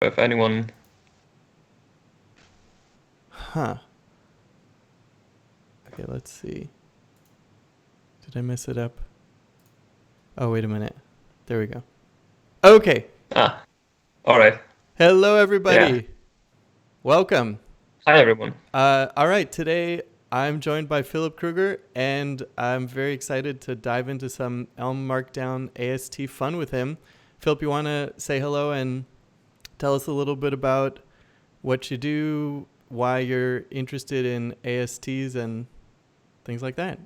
if anyone. Huh. Okay, let's see. Did I mess it up? Oh, wait a minute. There we go. Okay. Ah, all right. Hello, Yeah. everybody. Welcome. Hi, everyone. All right. Today, I'm joined by Philipp Krüger, and I'm very excited to dive into some elm-markdown AST fun with him. Philipp, you want to say hello and tell us a little bit about what you do, why you're interested in ASTs, and things like that?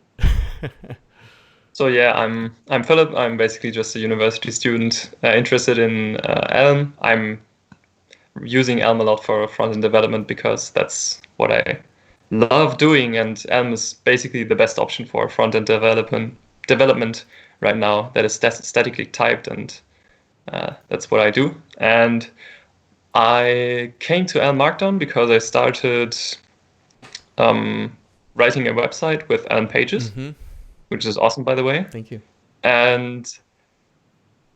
So yeah, I'm Philip. I'm basically just a university student interested in Elm. I'm using Elm a lot for front-end development because that's what I love doing, and Elm is basically the best option for front-end development right now that is statically typed, and that's what I do. And I came to elm-markdown because I started um, writing a website with Elm pages, Mm-hmm. which is awesome, by the way. Thank you. And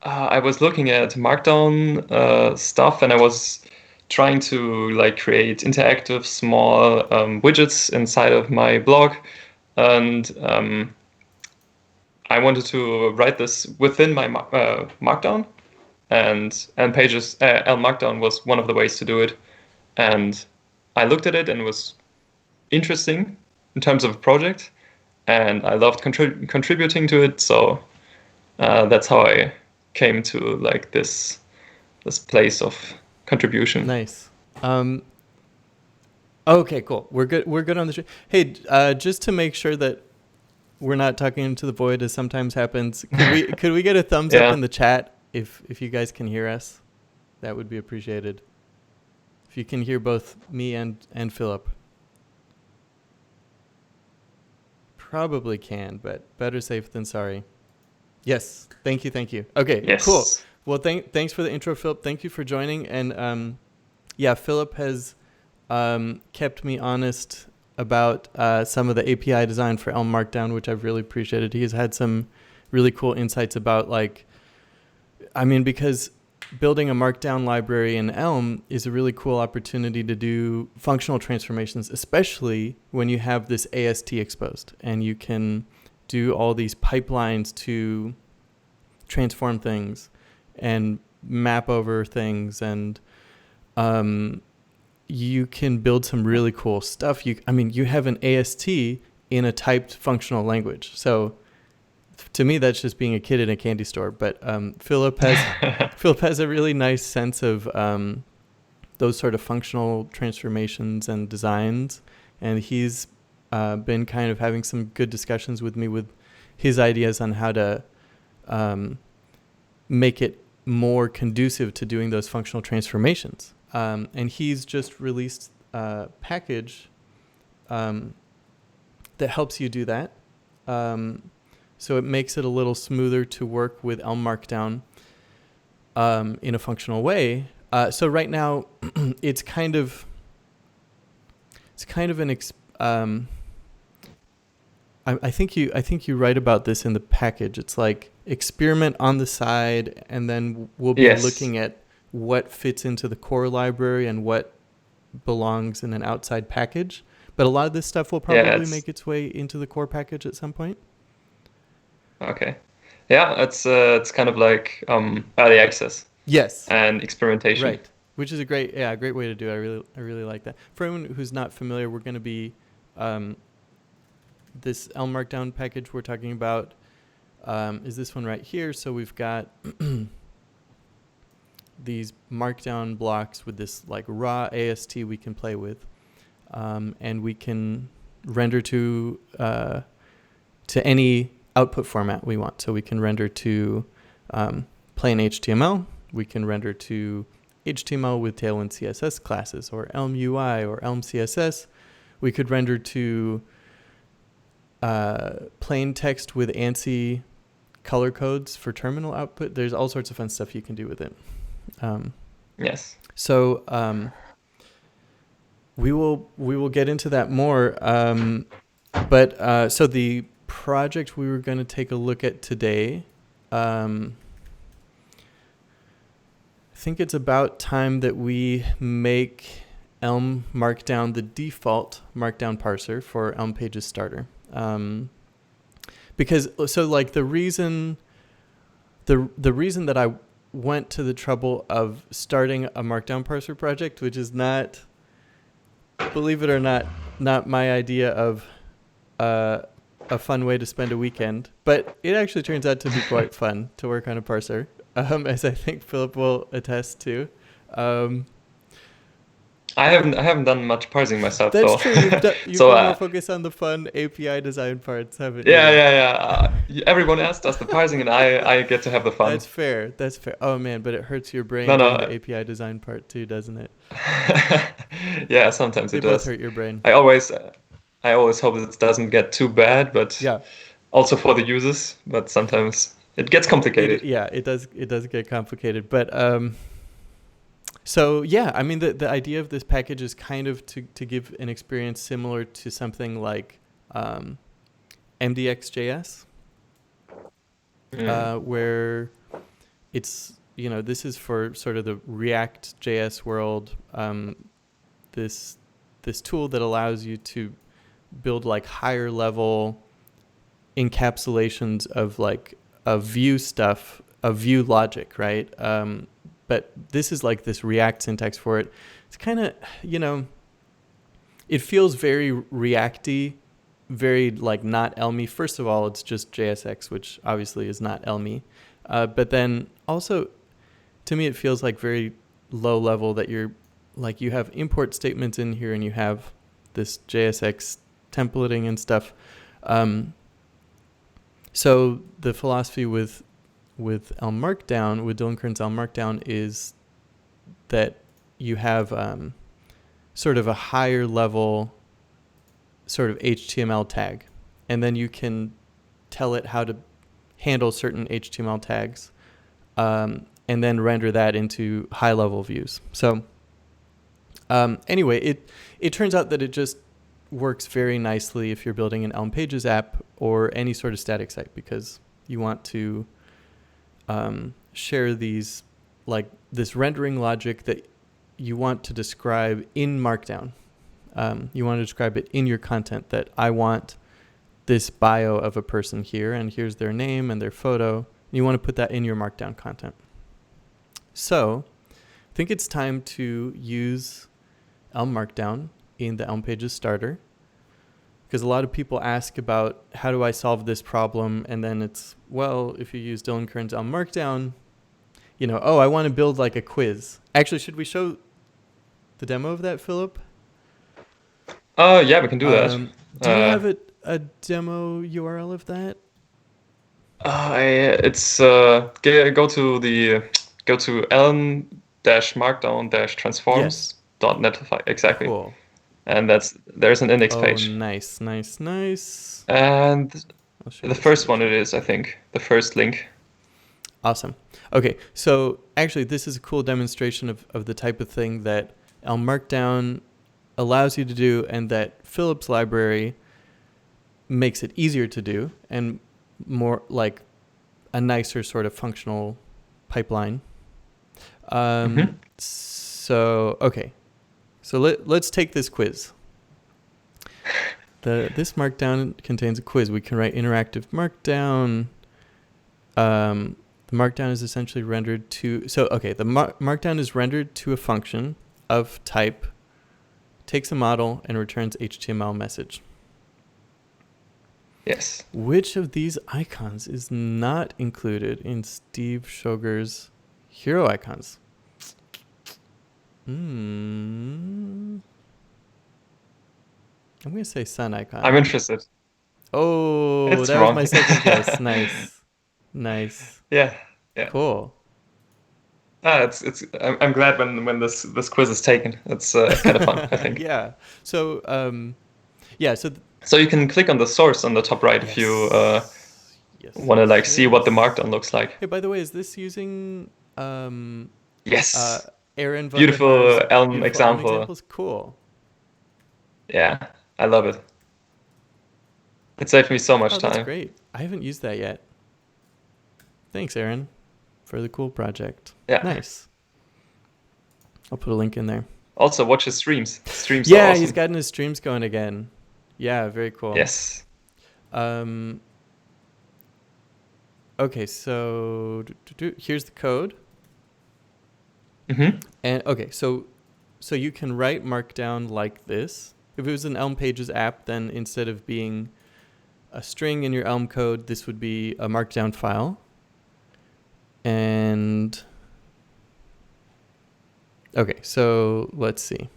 I was looking at Markdown stuff, and I was trying to like create interactive small widgets inside of my blog, and I wanted to write this within my Markdown, and pages Elm Markdown was one of the ways to do it, and I looked at it and it was interesting in terms of a project, and I loved contributing to it, so that's how I came to like this place of contribution. Nice. Um, okay, cool. We're good. We're good on the show. Hey, just to make sure that we're not talking into the void, as sometimes happens, could we get a thumbs up Yeah. in the chat if you guys can hear us? That would be appreciated. If you can hear both me and Philip, probably can, but better safe than sorry. Yes. Thank you. Thank you. Okay. Cool. Yes. Well, thanks for the intro, Philip. Thank you for joining. And yeah, Philip has kept me honest about some of the API design for Elm Markdown, which I've really appreciated. He's had some really cool insights about because building a Markdown library in Elm is a really cool opportunity to do functional transformations, especially when you have this AST exposed and you can do all these pipelines to transform things and map over things, and you can build some really cool stuff. You have an AST in a typed functional language. So to me, that's just being a kid in a candy store. But Philip has a really nice sense of those sort of functional transformations and designs, and he's been kind of having some good discussions with me with his ideas on how to make it more conducive to doing those functional transformations. And he's just released a package that helps you do that. So it makes it a little smoother to work with Elm Markdown in a functional way. So right now, it's kind of an I think you write about this in the package. It's like experiment on the side, and then we'll be Yes. looking at what fits into the core library and what belongs in an outside package. But a lot of this stuff will Yeah. probably make its way into the core package at some point. Okay. Yeah. It's kind of like early access Yes, and experimentation. right. Which is a great way to do it. I really like that. For anyone who's not familiar, we're going to be this Elm Markdown package we're talking about is this one right here. So we've got these Markdown blocks with this like raw AST we can play with, and we can render to any output format we want. So we can render to plain HTML. We can render to HTML with Tailwind CSS classes, or Elm UI or Elm CSS. We could render to plain text with ANSI color codes for terminal output. There's all sorts of fun stuff you can do with it. Yes. So we will get into that more. But so the project we were going to take a look at today think it's about time that we make Elm Markdown the default Markdown parser for Elm Pages Starter. Because so like the reason that I went to the trouble of starting a Markdown parser project, which is not, believe it or not my idea of a fun way to spend a weekend, but it actually turns out to be quite fun to work on a parser, as I think Philip will attest to. I haven't done much parsing myself, That's though. true. You've So been more focused on the fun API design parts, haven't you? yeah. Everyone else does the parsing, and I get to have the fun. That's fair. Oh man, but it hurts your brain No. doing the API design part too, doesn't it? Yeah, sometimes They it both does. hurt your brain. I always hope it doesn't get too bad, but Yeah. also for the users. But sometimes it gets complicated. It does get complicated, but so yeah, I mean the idea of this package is kind of to give an experience similar to something like MDX.js, where it's, this is for sort of the React.js world. This tool that allows you to build like higher level encapsulations of like a view stuff, of view logic, right? But this is like this React syntax for it. It's kind of, it feels very React-y, very like not Elm-y. First of all, it's just JSX, which obviously is not Elm-y. But then also, to me, it feels like very low level that you have import statements in here and you have this JSX templating and stuff. So the philosophy with Elm Markdown, with dillonkearns Elm Markdown, is that you have sort of a higher level sort of HTML tag, and then you can tell it how to handle certain HTML tags, and then render that into high level views. So anyway, it turns out that it just works very nicely if you're building an Elm Pages app or any sort of static site, because you want to share these, like this rendering logic that you want to describe in Markdown. You want to describe it in your content, that I want this bio of a person here, and here's their name and their photo. You want to put that in your Markdown content. So I think it's time to use Elm Markdown in the Elm Pages Starter, because a lot of people ask about how do I solve this problem, and then it's, well, if you use dillonkearns Elm Markdown, I want to build like a quiz. Actually, should we show the demo of that, Philip? Yeah, we can do that. Do you have a demo URL of that? It's go to elm-markdown-transforms.net. Exactly. Cool. And there's an index page. Nice. And the first one it is, I think, the first link. Awesome. Okay, so actually this is a cool demonstration of the type of thing that Elm Markdown allows you to do, and that Philip's library makes it easier to do, and more like a nicer sort of functional pipeline. So, okay. So let's take this quiz. This Markdown contains a quiz. We can write interactive Markdown. The Markdown is essentially rendered to... So, okay, the Markdown is rendered to a function of type, takes a model, and returns HTML message. Yes. Which of these icons is not included in Steve Sugar's hero icons? I'm going to say sun icon. I'm interested. Oh, it's that wrong. was my second guess. Nice. Yeah. Cool. I'm glad when this quiz is taken. It's kind of fun, I think. Yeah. So So you can click on the source on the top right if you want to see what the Markdown looks like. Hey, by the way, is this using yes. Aaron beautiful Elm example. Examples? Cool. Yeah, I love it. It saved me so much time. That's great. I haven't used that yet. Thanks, Aaron, for the cool project. Yeah. Nice. I'll put a link in there. Also, watch his streams. Streams are Yeah, awesome. he's gotten his streams going again. Yeah, very cool. Yes. Okay, so here's the code. Mm-hmm. And okay, so you can write Markdown like this. If it was an Elm Pages app, then instead of being a string in your Elm code, this would be a Markdown file. And okay, so let's see.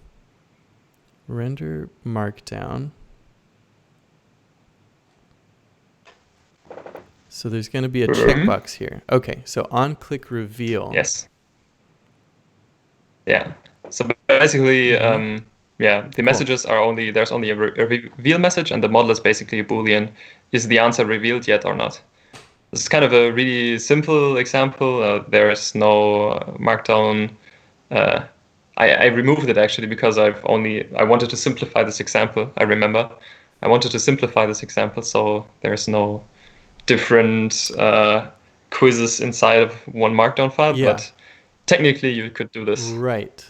Render Markdown. So there's going to be a checkbox here. Okay, so on click reveal. Yes. Yeah. So basically, the messages are there's only a reveal message, and the model is basically a Boolean. Is the answer revealed yet or not? This is kind of a really simple example. There is no Markdown. I removed it actually because I wanted to simplify this example. I remember I wanted to simplify this example, so there's no different quizzes inside of one Markdown file. Yeah. But technically, you could do this. Right.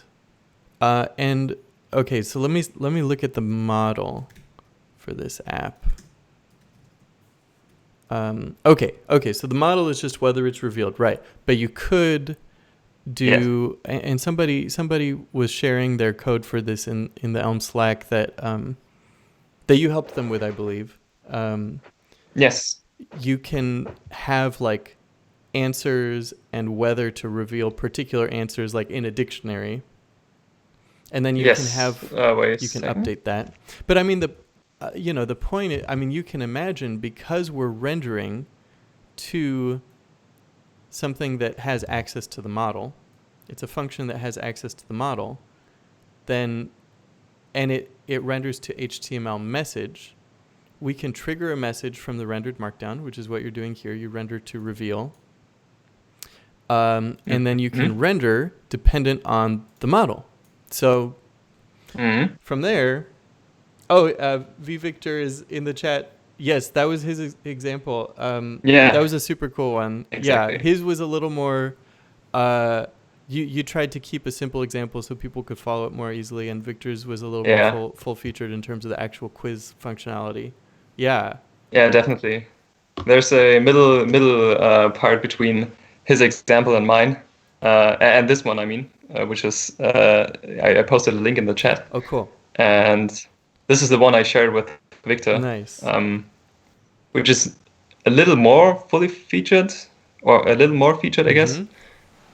And okay, so let me look at the model for this app. Okay. So the model is just whether it's revealed, right? But you could do, and somebody was sharing their code for this in the Elm Slack that you helped them with, I believe. Yes. You can have like answers and whether to reveal particular answers like in a dictionary, and then you can have you can update that. But I mean the point is, I mean, you can imagine, because we're rendering to something that has access to the model, it's a function that has access to the model, then, and it renders to HTML message, we can trigger a message from the rendered Markdown, which is what you're doing here. You render to reveal. And then you can render dependent on the model. So from there, V Victor is in the chat. Yes, that was his example. That was a super cool one. Exactly. Yeah, his was a little more, you tried to keep a simple example so people could follow it more easily, and Victor's was a little more full-featured in terms of the actual quiz functionality. Yeah. Yeah, definitely. There's a middle part between his example and mine, and this one, I mean, which is, I posted a link in the chat. Oh, cool. And this is the one I shared with Victor. Nice. Which is a little more fully featured, or a little more featured, I guess.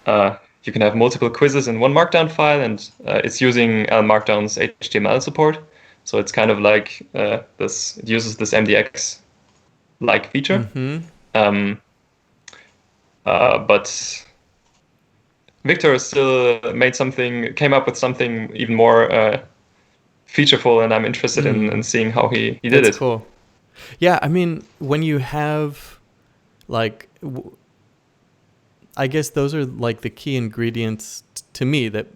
You can have multiple quizzes in one Markdown file, and it's using elm-markdown's HTML support. So it's kind of like this. It uses this MDX-like feature. But Victor still came up with something even more featureful, and I'm interested in seeing how he did it. That's cool. Yeah, I mean, when you have, like, I guess those are like the key ingredients to me that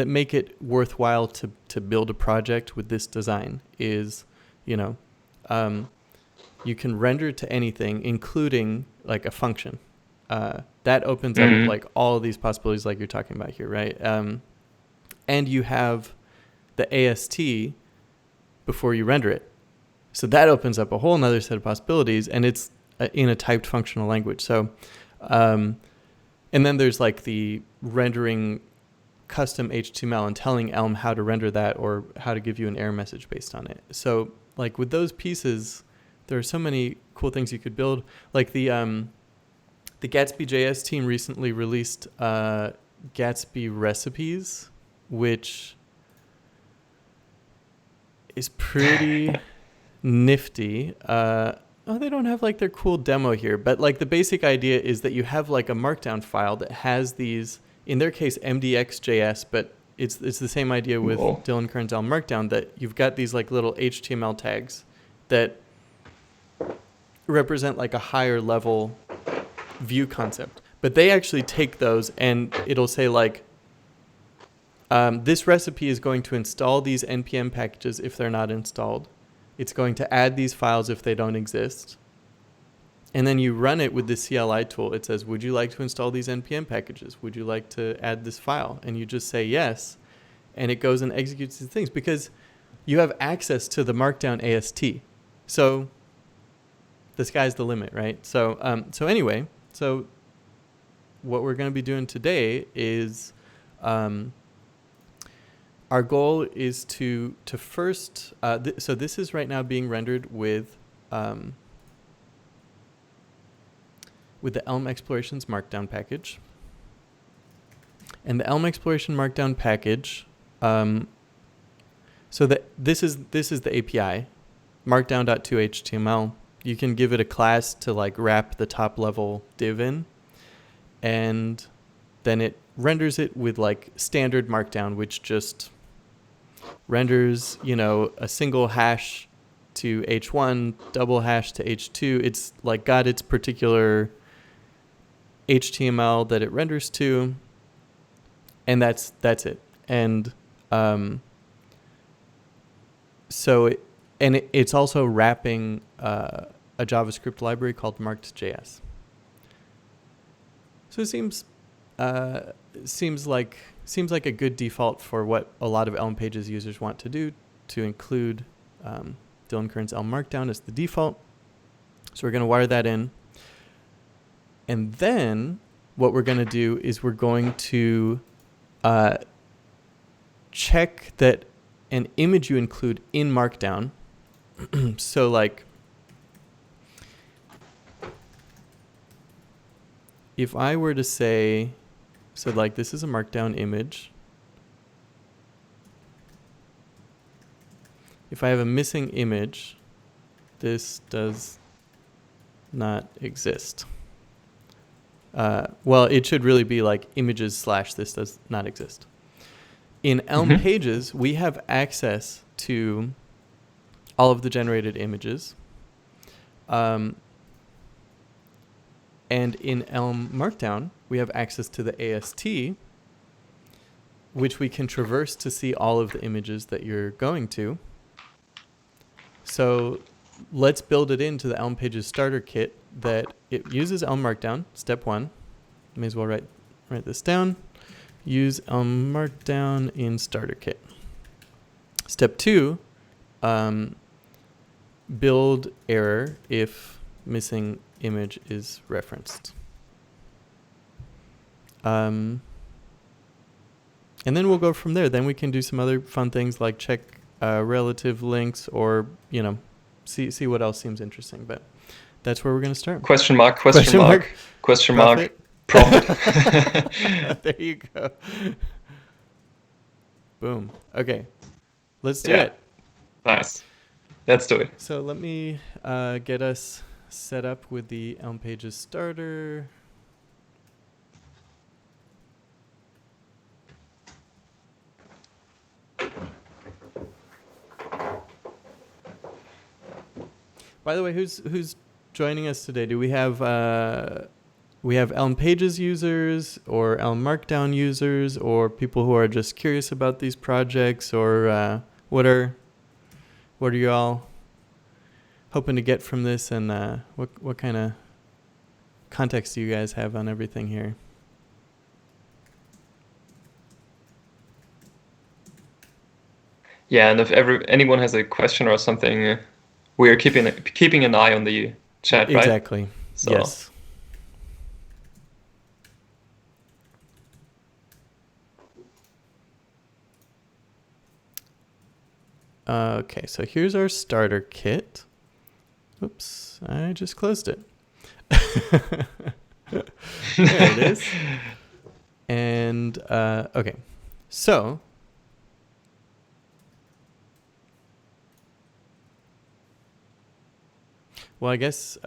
make it worthwhile to build a project with this design. Is, you can render to anything, including like a function. That opens up like all of these possibilities, like you're talking about here, right? And you have the AST before you render it. So that opens up a whole nother set of possibilities, and it's in a typed functional language. So, and then there's like the rendering custom HTML and telling Elm how to render that or how to give you an error message based on it. So like with those pieces, there are so many cool things you could build. Like the Gatsby JS team recently released Gatsby Recipes, which is pretty nifty. They don't have like their cool demo here, but like the basic idea is that you have like a Markdown file that has these, in their case, MDX.js, but it's the same idea with dillonkearns elm-markdown, that you've got these like little HTML tags that represent like a higher level view concept. But they actually take those and it'll say like, this recipe is going to install these NPM packages if they're not installed. It's going to add these files if they don't exist. And then you run it with the CLI tool. It says, would you like to install these NPM packages? Would you like to add this file? And you just say yes. And it goes and executes these things because you have access to the Markdown AST. So the sky's the limit, right? So anyway, so what we're going to be doing today is our goal is to first, so this is right now being rendered with the Elm Explorations Markdown package. And the Elm Exploration Markdown package, so that this is the API, markdown.toHTML. You can give it a class to like wrap the top level div in, and then it renders it with like standard Markdown, which just renders, a single hash to H1, double hash to H2. It's like got its particular HTML that it renders to, and that's it. And it's also wrapping a JavaScript library called marked.js. So it seems like a good default for what a lot of Elm Pages users want to do, to include dillonkearns Elm Markdown as the default. So we're going to wire that in. And then what we're going to do is we're going to check that an image you include in Markdown. So like, if I were to say, so like this is a Markdown image. If I have a missing image, this does not exist. Well, it should really be like images / this does not exist. In Elm Pages, we have access to all of the generated images. And in Elm Markdown, we have access to the AST, which we can traverse to see all of the images that you're going to. So let's build it into the Elm Pages starter kit that it uses Elm Markdown, step 1. May as well write this down. Use Elm Markdown in starter kit. Step 2, build error if missing image is referenced. And then we'll go from there. Then we can do some other fun things like check relative links, or see what else seems interesting. But that's where we're going to start. Question mark. Profit. There you go. Boom. Okay. Let's do it. Nice. Let's do it. So let me get us set up with the Elm Pages starter. By the way, who's joining us today? Do we have Elm Pages users, or Elm Markdown users, or people who are just curious about these projects, or what are you all hoping to get from this, and what kind of context do you guys have on everything here? Yeah, and if anyone has a question or something, we are keeping an eye on the chat, right? Exactly. So. Yes. Okay, so here's our starter kit. Oops, I just closed it. There it is. And, okay, so well, I guess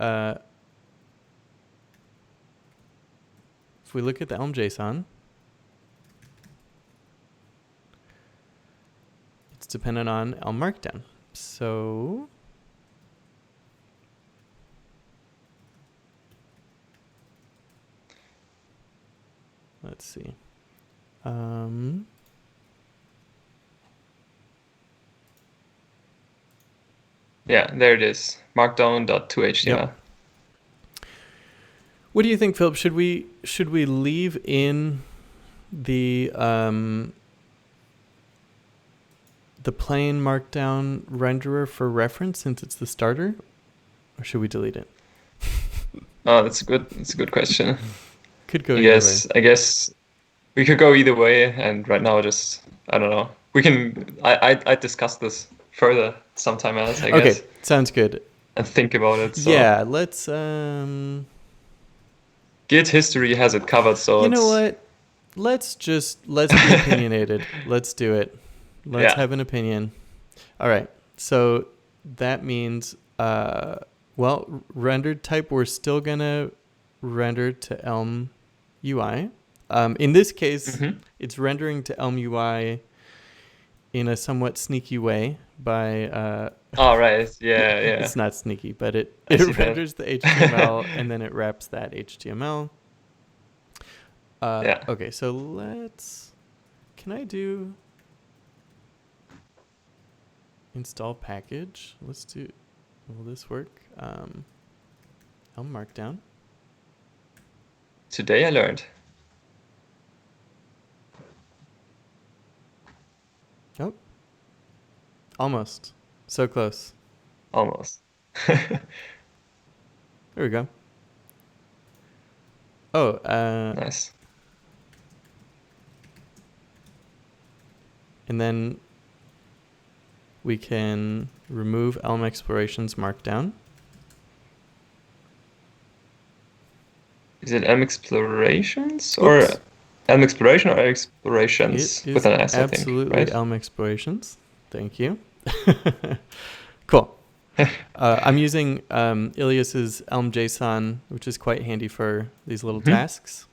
if we look at the Elm JSON, it's dependent on Elm Markdown. So let's see. Yeah, there it is. Markdown.toHTML. Yep. What do you think, Philip? Should we leave in the plain markdown renderer for reference since it's the starter, or should we delete it? Oh, that's a good question. Could go either way. I guess we could go either way, and right now just I don't know. We can I discuss this further sometime else, I guess. Okay, sounds good. And think about it. So. Yeah, let's Git history has it covered, so you know what? Let's be opinionated. Let's do it. Let's have an opinion. All right. So that means rendered type we're still gonna render to Elm UI. In this case, it's rendering to Elm UI in a somewhat sneaky way by oh right, yeah. It's not sneaky, but it renders the HTML and then it wraps that HTML. Okay, so can I do install package? Will this work? elm-markdown. Today I learned. Oh, almost. So close. Almost. There we go. Oh, nice. And then we can remove Elm Explorations Markdown. Is it Elm Explorations or Elm Exploration or Explorations with an S? Absolutely, I think, right? Elm Explorations. Thank you. Cool. I'm using Ilias's Elm JSON, which is quite handy for these little tasks.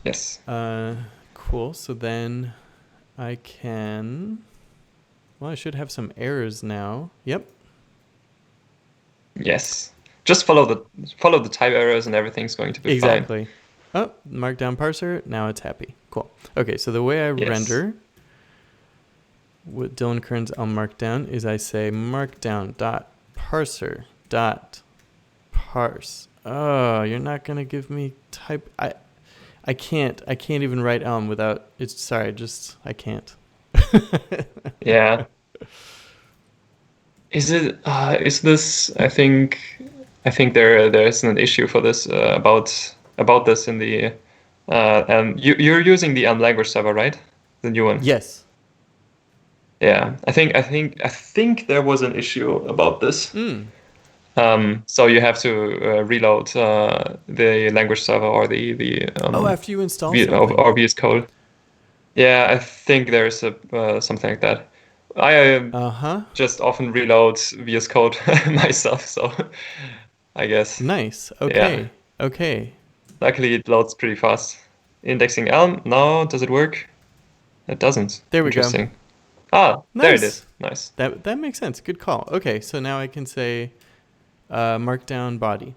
Yes. Cool. So then I can. Well, I should have some errors now. Yep. Yes. Just follow the type errors and everything's going to be fine. Exactly. Oh, markdown parser. Now it's happy. Cool. Okay. So the way I render with dillonkearns elm-markdown is I say markdown.parser.parse. Oh, you're not gonna give me type. I can't even write Elm without it's. Sorry, I can't. Yeah. Is this? I think there's an issue for this about this in the you're using the Elm language server, right? The new one. Yes. Yeah, I think there was an issue about this. So you have to reload the language server or the after you install something. or VS Code. Yeah, I think there's something like that. I just often reload VS Code myself, so I guess. Nice. Okay. Yeah. Okay. Luckily, it loads pretty fast. Indexing Elm. No, does it work? It doesn't. There we go. Interesting. Ah, nice. There it is. Nice. That makes sense. Good call. Okay, so now I can say markdown body.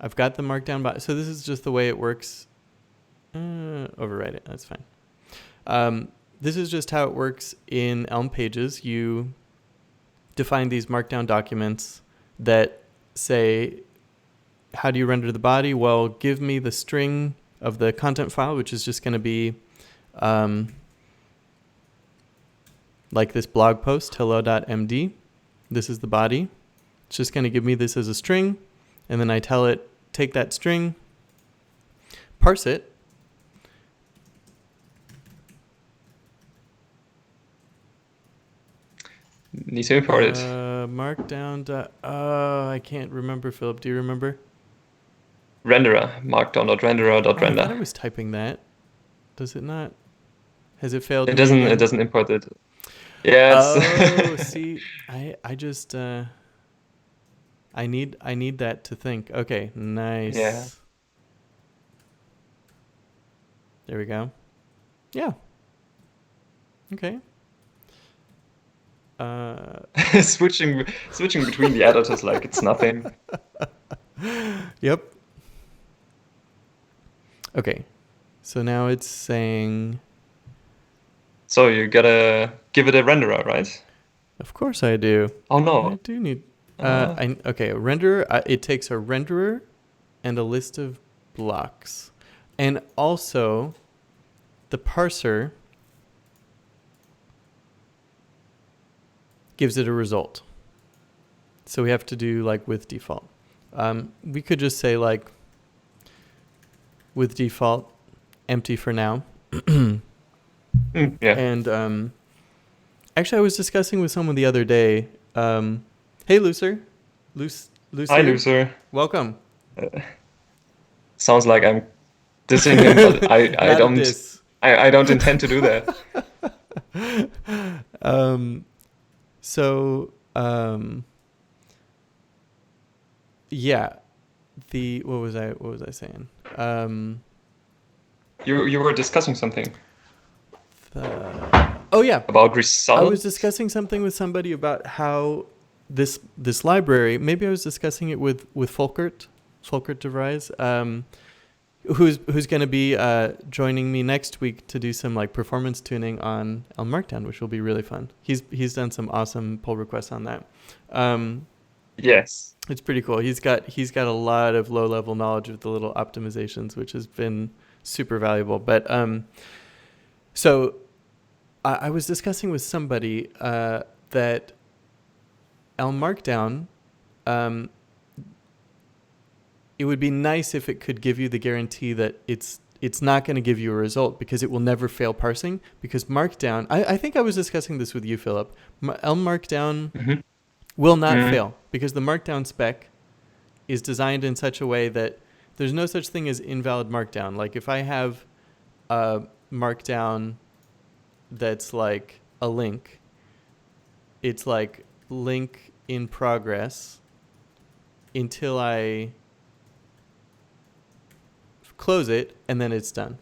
I've got the markdown body. So this is just the way it works. Overwrite it. That's fine. This is just how it works in Elm pages. You define these markdown documents that say, how do you render the body? Well, give me the string of the content file, which is just going to be like this blog post, hello.md. This is the body. It's just going to give me this as a string. And then I tell it, take that string, parse it. Need to import it. Markdown. I can't remember, Philip. Do you remember? Renderer. Markdown.renderer.render. I thought I was typing that. Does it not? Has it failed? It doesn't import it. Yeah. See, I just I need that to think. Okay, nice. Yeah. There we go. Yeah. Okay. Switching between the editors like it's nothing. Yep. Okay. So now it's saying. So you gotta give it a renderer, right? Of course I do. Oh no. I do need. Okay, a renderer. It takes a renderer and a list of blocks, and also the parser gives it a result. So we have to do like with default. We could just say like with default empty for now. Yeah. And actually, I was discussing with someone the other day. Hey, Looser. Looser. Hi, Loser. Welcome. Sounds like I'm dissing him, but I Not a diss. I don't intend to do that. Yeah. What was I saying? You were discussing something. Oh yeah. About results. I was discussing something with somebody about how this library. Maybe I was discussing it with Folkert DeVries, who's going to be joining me next week to do some like performance tuning on elm-markdown, which will be really fun. He's done some awesome pull requests on that. Yes, it's pretty cool. He's got a lot of low level knowledge of the little optimizations, which has been super valuable. But so I was discussing with somebody that elm-markdown, it would be nice if it could give you the guarantee that it's not going to give you a result because it will never fail parsing. Because Markdown, I think I was discussing this with you, Philip. elm-markdown will not fail because the Markdown spec is designed in such a way that there's no such thing as invalid Markdown. Like if I have a Markdown that's like a link, it's like link in progress until I close it and then it's done.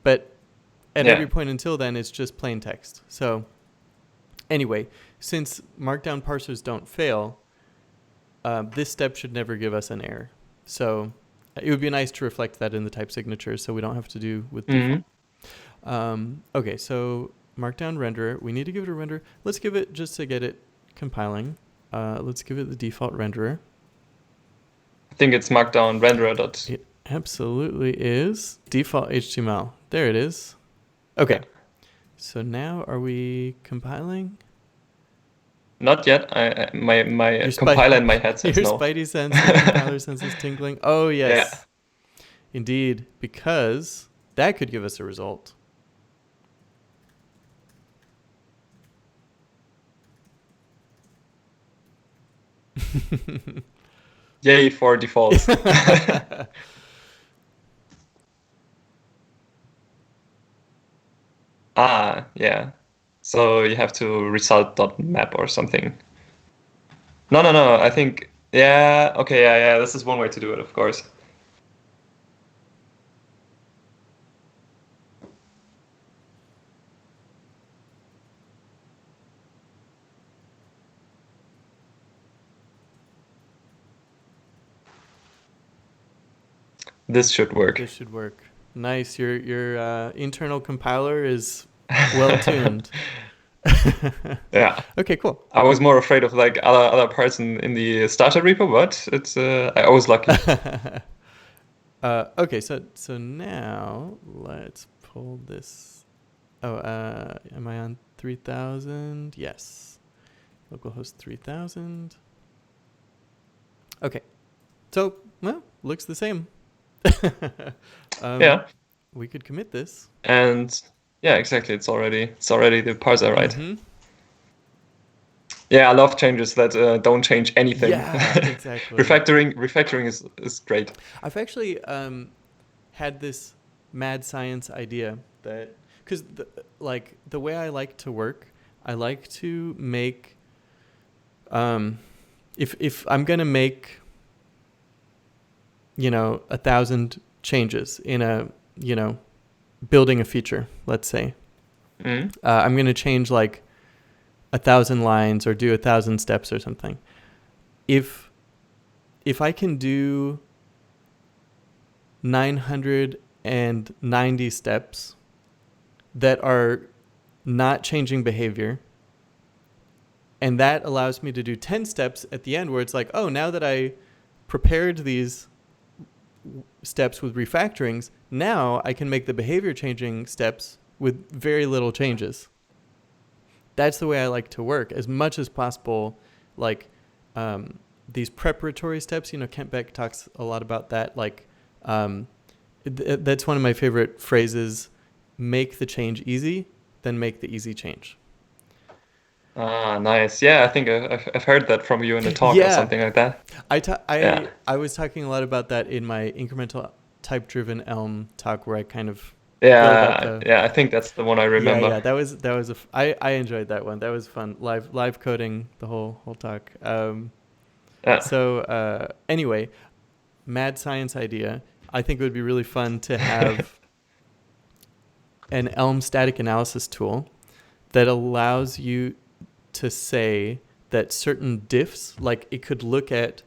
But at every point until then, it's just plain text. So anyway, since Markdown parsers don't fail, this step should never give us an error. So it would be nice to reflect that in the type signatures so we don't have to do with default. Okay, so Markdown renderer. We need to give it a render. Let's give it, just to get it compiling, let's give it the default renderer. I think it's Markdown renderer. It absolutely is. Default HTML. There it is. Okay. So now are we compiling? Not yet. My compiler in my head says your no. Your Spidey sense, your compiler sense is tingling. Oh, yes. Yeah. Indeed, because that could give us a result. Yay for defaults. Yeah. So you have to result.map or something. No. I think, okay, yeah. This is one way to do it, of course. This should work. This should work. Nice. Your internal compiler is well tuned. Yeah. Okay, cool. I was more afraid of like other parts in the starter repo, but it's I was lucky. Okay, so now let's pull this. Oh, am I on 3000? Yes. Localhost 3000. Okay. So, well, looks the same. Yeah. We could commit this. And yeah, exactly. It's already the parser, right? Yeah, I love changes that don't change anything. Yeah, exactly. refactoring is great. I've actually had this mad science idea that, because the way I like to work, I like to make if I'm gonna make 1,000 changes in a building a feature, let's say. I'm going to change like 1,000 lines or do 1,000 steps or something. If I can do 990 steps that are not changing behavior, And that allows me to do 10 steps at the end where it's like, oh, now that I prepared these steps with refactorings, now I can make the behavior changing steps with very little changes. That's the way I like to work as much as possible. Like these preparatory steps, Kent Beck talks a lot about that. Like that's one of my favorite phrases: make the change easy, then make the easy change. Ah, nice. Yeah, I think I've heard that from you in a talk or something like that. I was talking a lot about that in my incremental type-driven Elm talk, where I kind of I think that's the one I remember. Yeah, that was I enjoyed that one. That was fun. Live coding the whole talk. So anyway, mad science idea. I think it would be really fun to have an Elm static analysis tool that allows you to say that certain diffs, like it could look at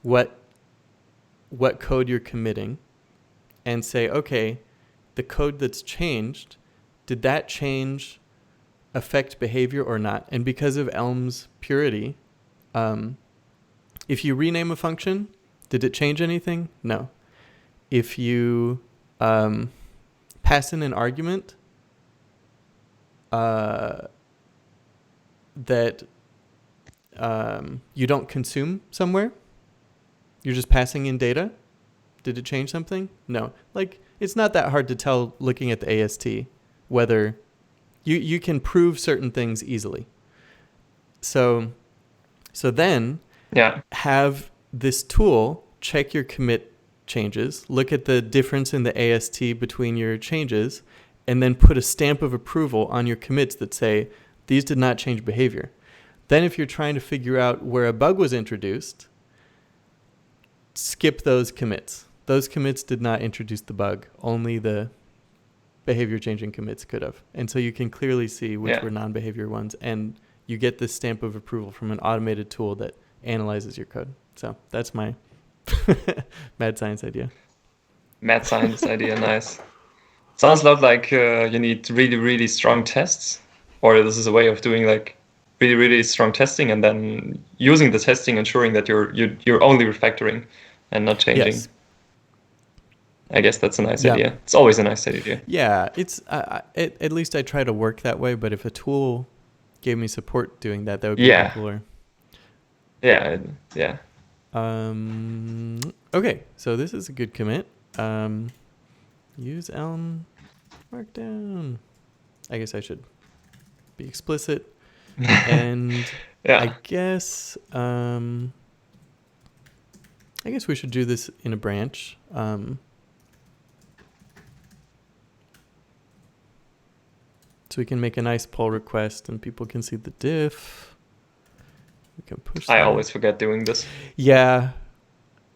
what code you're committing and say, okay, the code that's changed, did that change affect behavior or not? And because of Elm's purity, if you rename a function, did it change anything? No. If you pass in an argument that you don't consume somewhere, you're just passing in data, did it change something? No. Like, it's not that hard to tell looking at the AST whether you can prove certain things easily. So then have this tool check your commit changes, look at the difference in the AST between your changes, and then put a stamp of approval on your commits that say, these did not change behavior. Then if you're trying to figure out where a bug was introduced, skip those commits. Those commits did not introduce the bug. Only the behavior changing commits could have. And so you can clearly see which were non-behavior ones. And you get this stamp of approval from an automated tool that analyzes your code. So that's my mad science idea. Mad science idea, nice. Sounds a lot like you need really, really strong tests. Or this is a way of doing like really, really strong testing and then using the testing, ensuring that you're only refactoring and not changing. Yes. I guess that's a nice idea. It's always a nice idea. Yeah, it's at least I try to work that way. But if a tool gave me support doing that, that would be cooler. Yeah. Okay, so this is a good commit. Use elm-markdown. I guess I should be explicit. And I guess we should do this in a branch. So we can make a nice pull request and people can see the diff. We can push I always forget doing this. Yeah.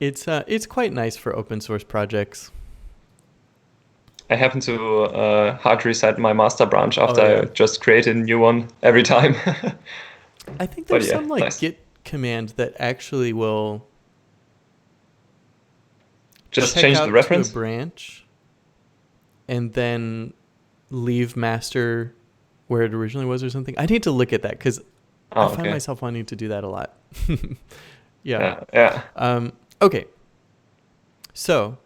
It's quite nice for open source projects. I happen to hard reset my master branch after I just created a new one every time. I think there's some Git command that actually will just change the reference to a branch and then leave master where it originally was or something. I need to look at that because I find myself wanting to do that a lot. Yeah. Okay. So,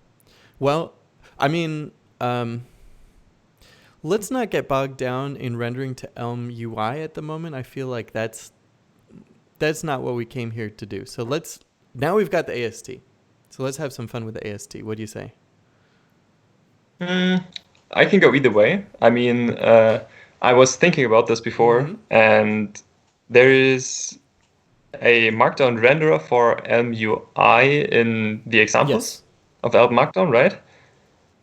well, I mean, let's not get bogged down in rendering to Elm UI at the moment. I feel like that's not what we came here to do. So now we've got the AST. So let's have some fun with the AST. What do you say? I can go either way. I mean, I was thinking about this before, and there is a Markdown renderer for Elm UI in the examples of elm-markdown, right?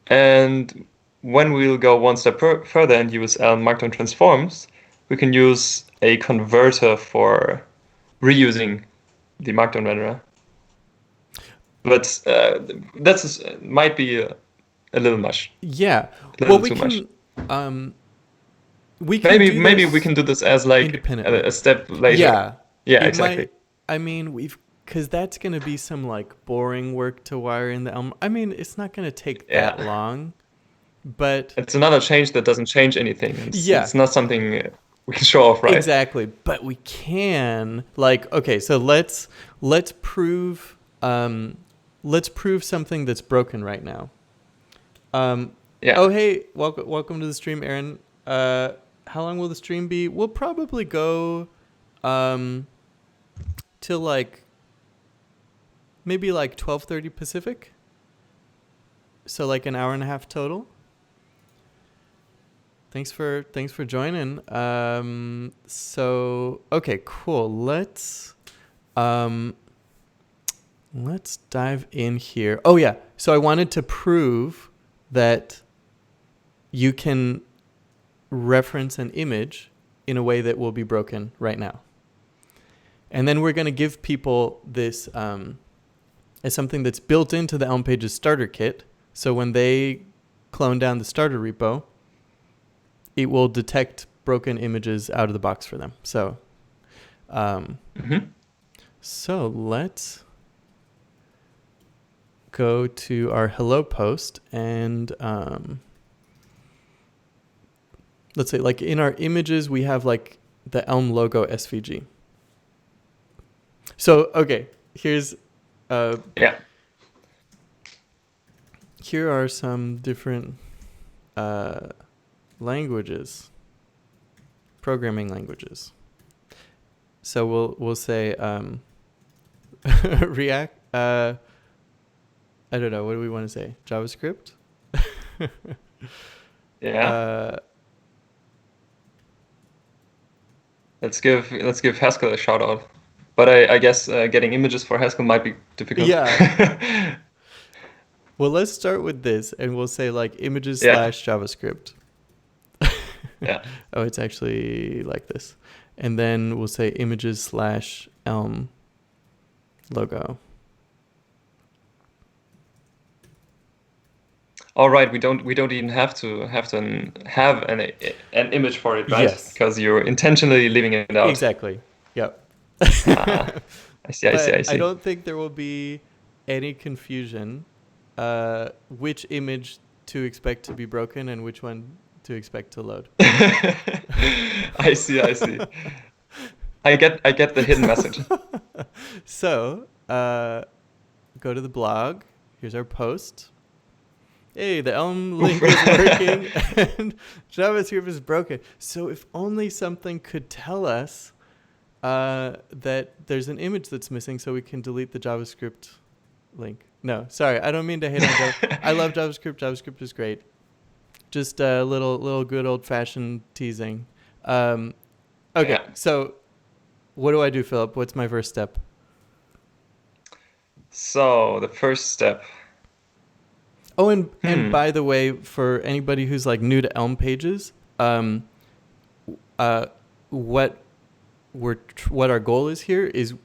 And when we'll go one step further and use elm-markdown transforms, we can use a converter for reusing the Markdown renderer. But that might be a little much. Yeah. We can maybe we can do this as like a step later. Yeah, exactly. Because that's going to be some like boring work to wire in the Elm. I mean, it's not going to take that long, but it's another change that doesn't change anything. It's not something we can show off, right? Exactly, but we can okay. So let's prove something that's broken right now. Yeah. Oh, hey, welcome to the stream, Aaron. How long will the stream be? We'll probably go till maybe 12:30 Pacific. So an hour and a half total. Thanks for joining. So okay, cool. Let's dive in here. Oh yeah. So I wanted to prove that you can reference an image in a way that will be broken right now. And then we're going to give people this as something that's built into the Elm Pages starter kit. So when they clone down the starter repo, it will detect broken images out of the box for them. So, so let's go to our hello post and let's say in our images, we have the Elm logo SVG. So, okay, here's, here are some different languages, programming languages. So we'll say React. I don't know. What do we want to say? JavaScript. Yeah. Let's give Haskell a shout out. But I guess getting images for Haskell might be difficult. Yeah. Well, let's start with this, and we'll say images / JavaScript. Yeah. Oh, it's actually like this. And then we'll say images / Elm logo. All right, we don't even have to have an image for it, right? Yes. Because you're intentionally leaving it out. Exactly. Yep. I see. I don't think there will be any confusion which image to expect to be broken and which one to expect to load. I see. I get the hidden message. So, go to the blog. Here's our post. Hey, the Elm link is working and JavaScript is broken. So if only something could tell us that there's an image that's missing so we can delete the JavaScript link. No, sorry, I don't mean to hate on JavaScript. I love JavaScript. JavaScript is great. Just a little good old-fashioned teasing. Okay, so what do I do, Philip? What's my first step? So the first step. Oh, and by the way, for anybody who's new to Elm Pages, what our goal is here is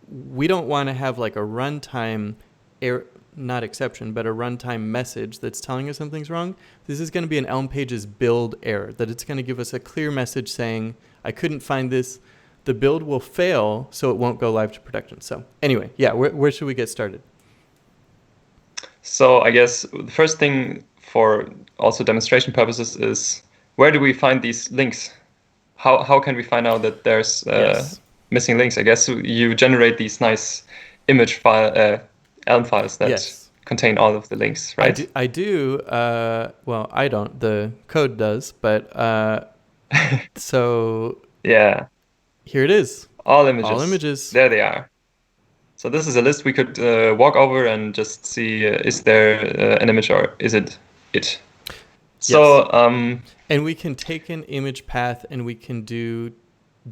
we don't want to have a runtime error, not exception, but a runtime message that's telling us something's wrong. This is going to be an Elm Pages build error, that it's going to give us a clear message saying, I couldn't find this. The build will fail, so it won't go live to production. So anyway, yeah, where should we get started? So I guess the first thing for also demonstration purposes is, where do we find these links? How can we find out that there's missing links? I guess you generate these nice image file Elm files that contain all of the links, right? I do. Well, I don't. The code does, but so yeah. Here it is. All images. All images. There they are. So this is a list we could walk over and just see, is there an image or is it it? So, and we can take an image path and we can do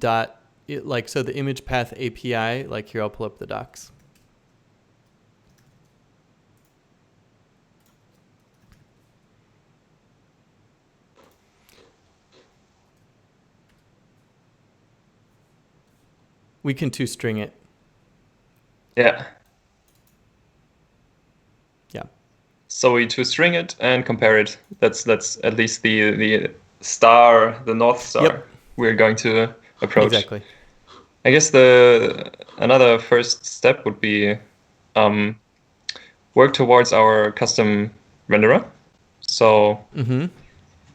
so the image path API, here I'll pull up the docs. We can toString it. Yeah. Yeah. So we toString it and compare it. That's at least the star, the North Star we're going to approach. Exactly. I guess another first step would be work towards our custom renderer. So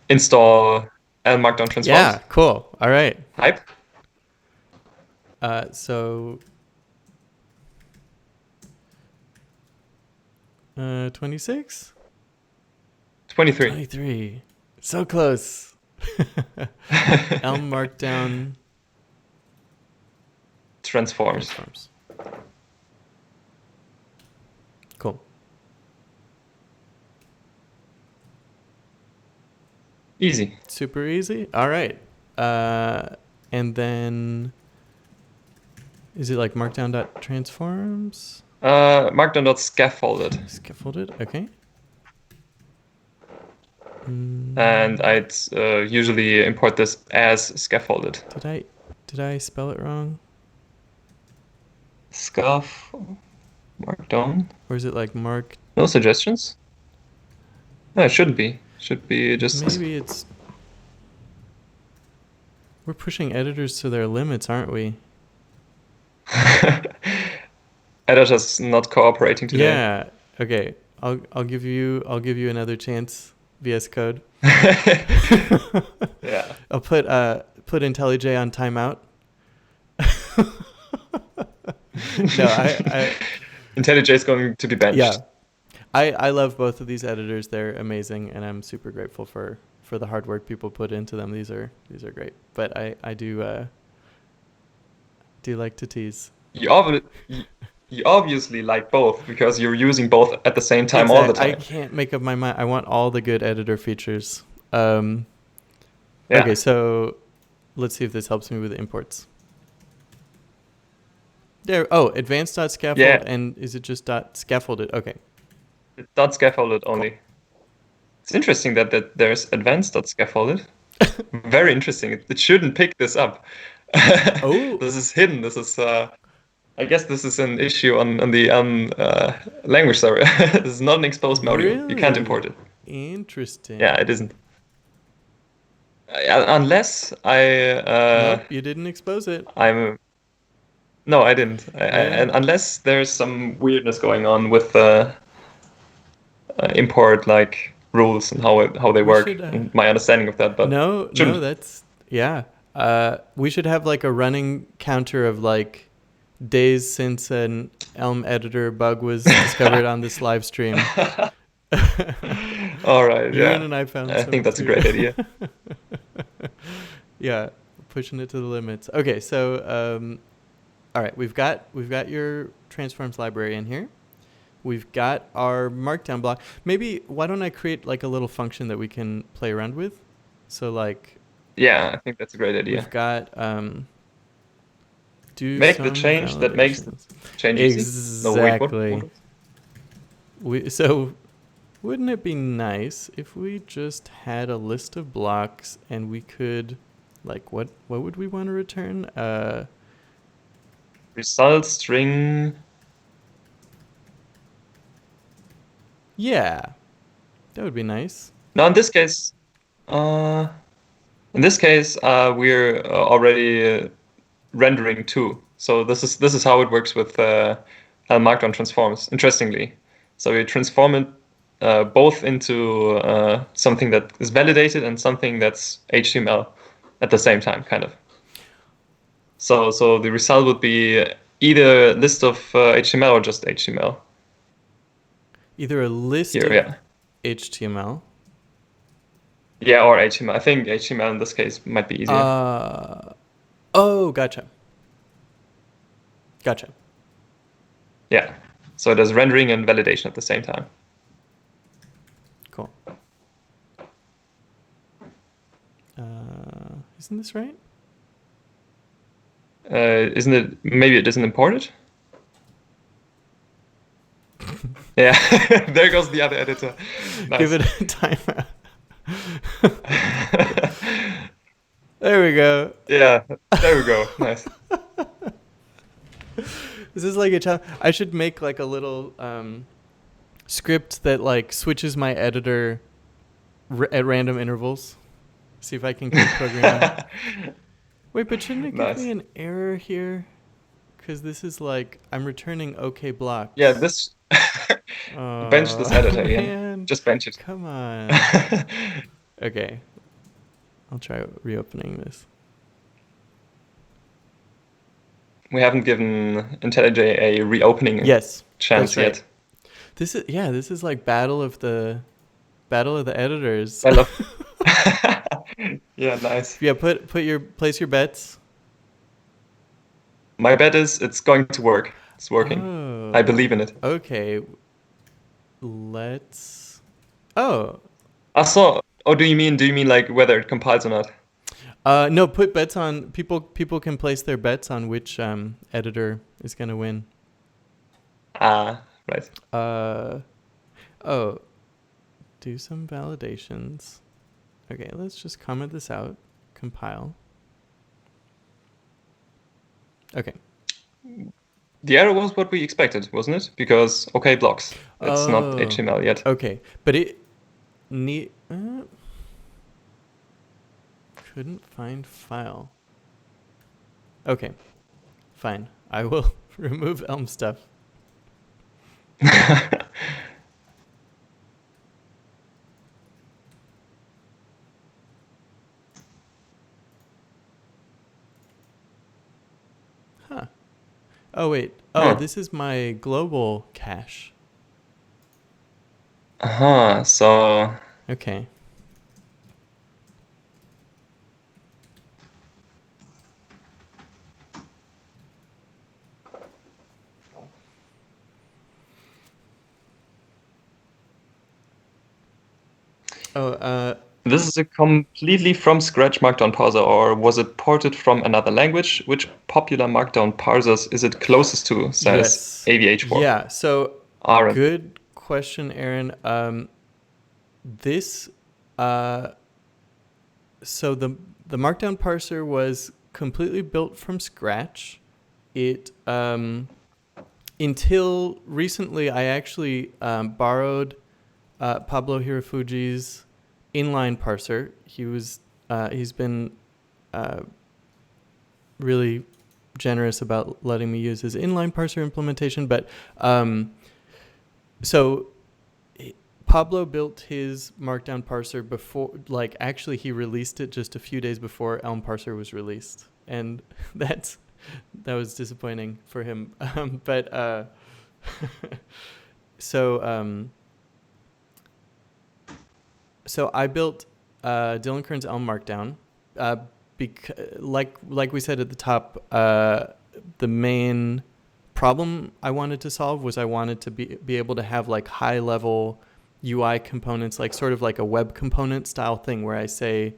install elm-markdown transforms. Yeah, cool. All right. Hype. So 26? 23. 23. So close. elm-markdown transforms. Cool. Easy. Super easy. All right. And then is it like markdown.transforms? Markdown.scaffolded. Scaffolded. Okay. And I'd usually import this as scaffolded. Did I spell it wrong? Markdown. Or is it like mark? No suggestions? No, it shouldn't be. Should be just. Maybe it's. We're pushing editors to their limits, aren't we? Editors not cooperating today. Yeah. Okay. I'll give you another chance. VS Code. Yeah. I'll put IntelliJ on timeout. No, IntelliJ is going to be benched. Yeah. I love both of these editors. They're amazing, and I'm super grateful for the hard work people put into them. These are great. But I do like to tease. You obviously like both because you're using both at the same time all the time. I can't make up my mind. I want all the good editor features. Yeah. Okay, so let's see if this helps me with the imports. There. Oh, advanced.scaffold. Yeah. And is it just .scaffolded? Okay. It's .scaffolded only. Cool. It's interesting that there's advanced.scaffolded. Very interesting. It shouldn't pick this up. Oh. This is hidden. This is. I guess this is an issue on the language server. This is not an exposed module. Really? You can't import it. Interesting. Yeah, it isn't. Unless I. Nope, you didn't expose it. No, I didn't. And unless there's some weirdness going on with import like rules and how they work. And my understanding of that, but no, that's we should have like a running counter of like days since an Elm editor bug was discovered on this live stream. All right, yeah. And I think that's a great idea. Yeah, pushing it to the limits. Okay, so all right, we've got your transforms library in here. We've got our markdown block. Maybe why don't I create like a little function that we can play around with? So like. Yeah, I think that's a great idea. We've got make the change that makes the change easy. Exactly. So wouldn't it be nice if we just had a list of blocks and we could, like, what would we want to return? Result string. Yeah, that would be nice. Now in this case, we're already rendering 2. So this is how it works with elm-markdown transforms. Interestingly, so we transform it both into something that is validated and something that's HTML at the same time, kind of. So the result would be either a list of HTML or just HTML. Either a list of HTML. Yeah, or HTML. I think HTML in this case might be easier. Oh, gotcha. Yeah. So there's rendering and validation at the same time. Cool. Isn't this right? Isn't it? Maybe it isn't imported? Yeah. There goes the other editor. Nice. Give it a timeout. There we go. Yeah, there we go. Nice. This is like a challenge. I should make like a little script that like switches my editor at random intervals. See if I can keep programming. Wait, but shouldn't it give me an error here? Because this is like I'm returning OK blocks. Yeah, this bench this editor. Yeah, just bench it. Come on. Okay. I'll try reopening this. We haven't given IntelliJ a reopening chance right. yet. This is like battle of the editors. I love. Yeah, nice. Yeah, place your bets. My bet is it's going to work. It's working. Oh, I believe in it. Okay. Let's. Oh. Oh, do you mean like whether it compiles or not? No, put bets on people. People can place their bets on which editor is going to win. Ah, right. Oh. Do some validations. Okay, let's just comment this out. Compile. Okay. The error was what we expected, wasn't it? Because OK blocks. It's not HTML yet. Okay, but it couldn't find file. Okay, fine. I will remove Elm stuff. Huh. Oh, wait. Oh, this is my global cache. So. Okay. This is a completely from scratch Markdown parser, or was it ported from another language? Which popular Markdown parsers is it closest to, says AVH4? Yeah, so Aaron. Good question, Aaron. So the Markdown parser was completely built from scratch. It until recently, I actually borrowed Pablo Hirafuji's inline parser. He's been really generous about letting me use his inline parser implementation. But so Pablo built his Markdown parser before, like actually he released it just a few days before Elm parser was released, and that was disappointing for him. So I built dillonkearns elm-markdown. Like we said at the top, the main problem I wanted to solve was I wanted to be able to have like high-level UI components, like sort of like a web component style thing where I say,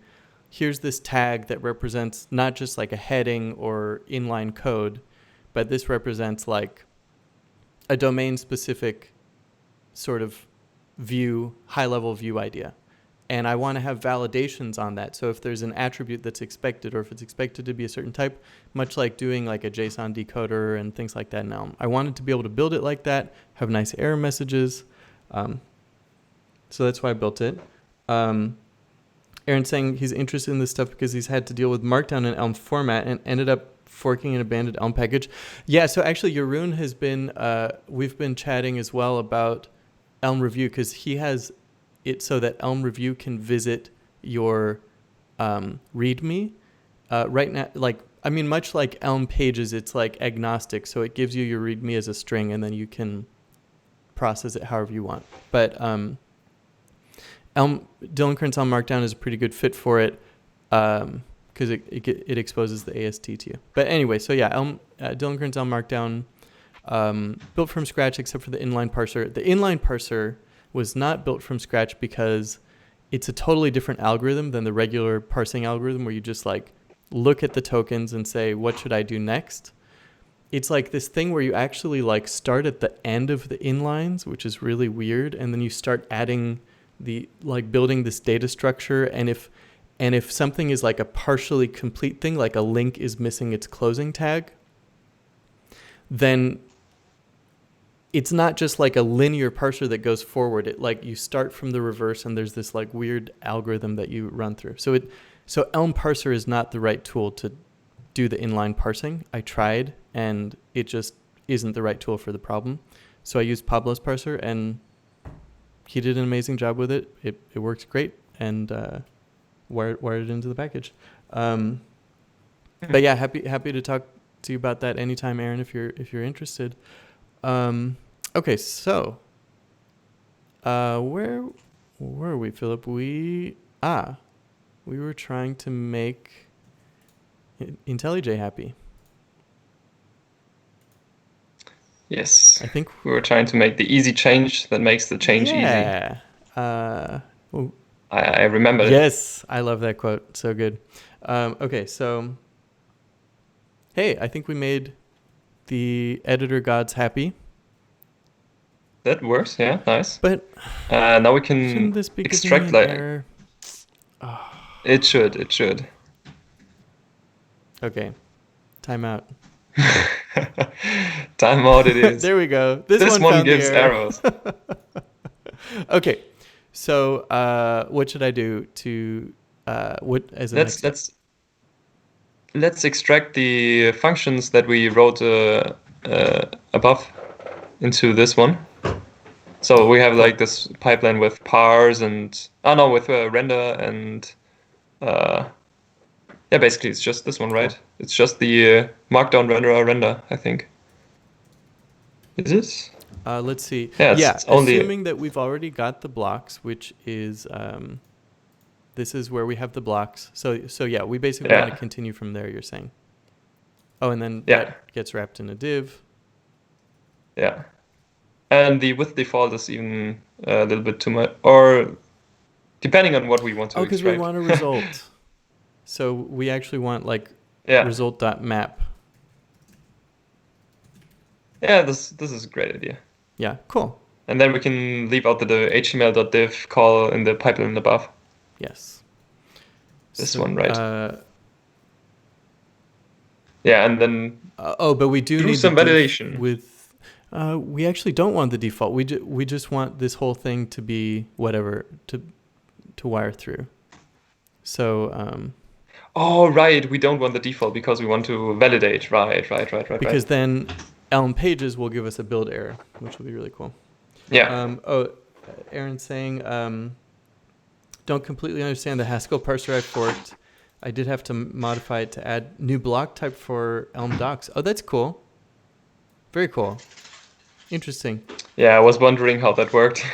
here's this tag that represents not just like a heading or inline code, but this represents like a domain-specific sort of view, high-level view idea. And I want to have validations on that. So if there's an attribute that's expected, or if it's expected to be a certain type, much like doing like a JSON decoder and things like that in Elm, I wanted to be able to build it like that, have nice error messages. So that's why I built it. Aaron's saying he's interested in this stuff because he's had to deal with Markdown in Elm format and ended up forking an abandoned Elm package. Yeah, so actually Jeroen has been, we've been chatting as well about Elm Review, because he has it so that Elm Review can visit your README. Right now, much like Elm Pages, it's like agnostic, so it gives you your README as a string, and then you can process it however you want. But dillonkearns elm-markdown is a pretty good fit for it, because it exposes the AST to you. But anyway, so yeah, dillonkearns elm-markdown, built from scratch except for the inline parser. The inline parser was not built from scratch because it's a totally different algorithm than the regular parsing algorithm where you just like look at the tokens and say, what should I do next? It's like this thing where you actually like start at the end of the inlines, which is really weird. And then you start adding building this data structure. And if something is like a partially complete thing, like a link is missing its closing tag, then it's not just like a linear parser that goes forward. It like you start from the reverse, and there's this like weird algorithm that you run through. So Elm parser is not the right tool to do the inline parsing. I tried, and it just isn't the right tool for the problem. So I used Pablo's parser, and he did an amazing job with it. It works great, and wired it into the package. But yeah, happy to talk to you about that anytime, Aaron, if you're interested. Okay, so where were we, Philip? We were trying to make IntelliJ happy. Yes. I think we were trying to make the easy change that makes the change easy. Yeah. I remember it. Yes, I love that quote. So good. Okay, so hey, I think we made the editor gods happy. That works, yeah, nice. But now we can shouldn't this be extract giving me an error? It should. Okay, timeout. Timeout it is. There we go. This one gives errors. Okay, so what should I do to what as a next step? Let's extract the functions that we wrote above into this one. So we have like this pipeline with parse and with render and basically it's just this one, right? It's just the markdown render, I think. Is it? Let's see. Yeah, it's only assuming that we've already got the blocks, which is this is where we have the blocks. So yeah, we basically want to continue from there, you're saying. Oh, and then that gets wrapped in a div. Yeah. And the with default is even a little bit too much, or depending on what we want to extract. Because we want a result. So we actually want like result.map. Yeah, this is a great idea. Yeah, cool. And then we can leave out the html.div call in the pipeline above. Yes. This one, right? And then but we do need some validation with. We actually don't want the default. We just want this whole thing to be whatever to wire through. So. Right. We don't want the default because we want to validate. Right. Because then Elm pages will give us a build error, which will be really cool. Yeah. Aaron's saying, don't completely understand the Haskell parser I forked. I did have to modify it to add new block type for Elm docs. Oh, that's cool. Very cool. Interesting. Yeah, I was wondering how that worked.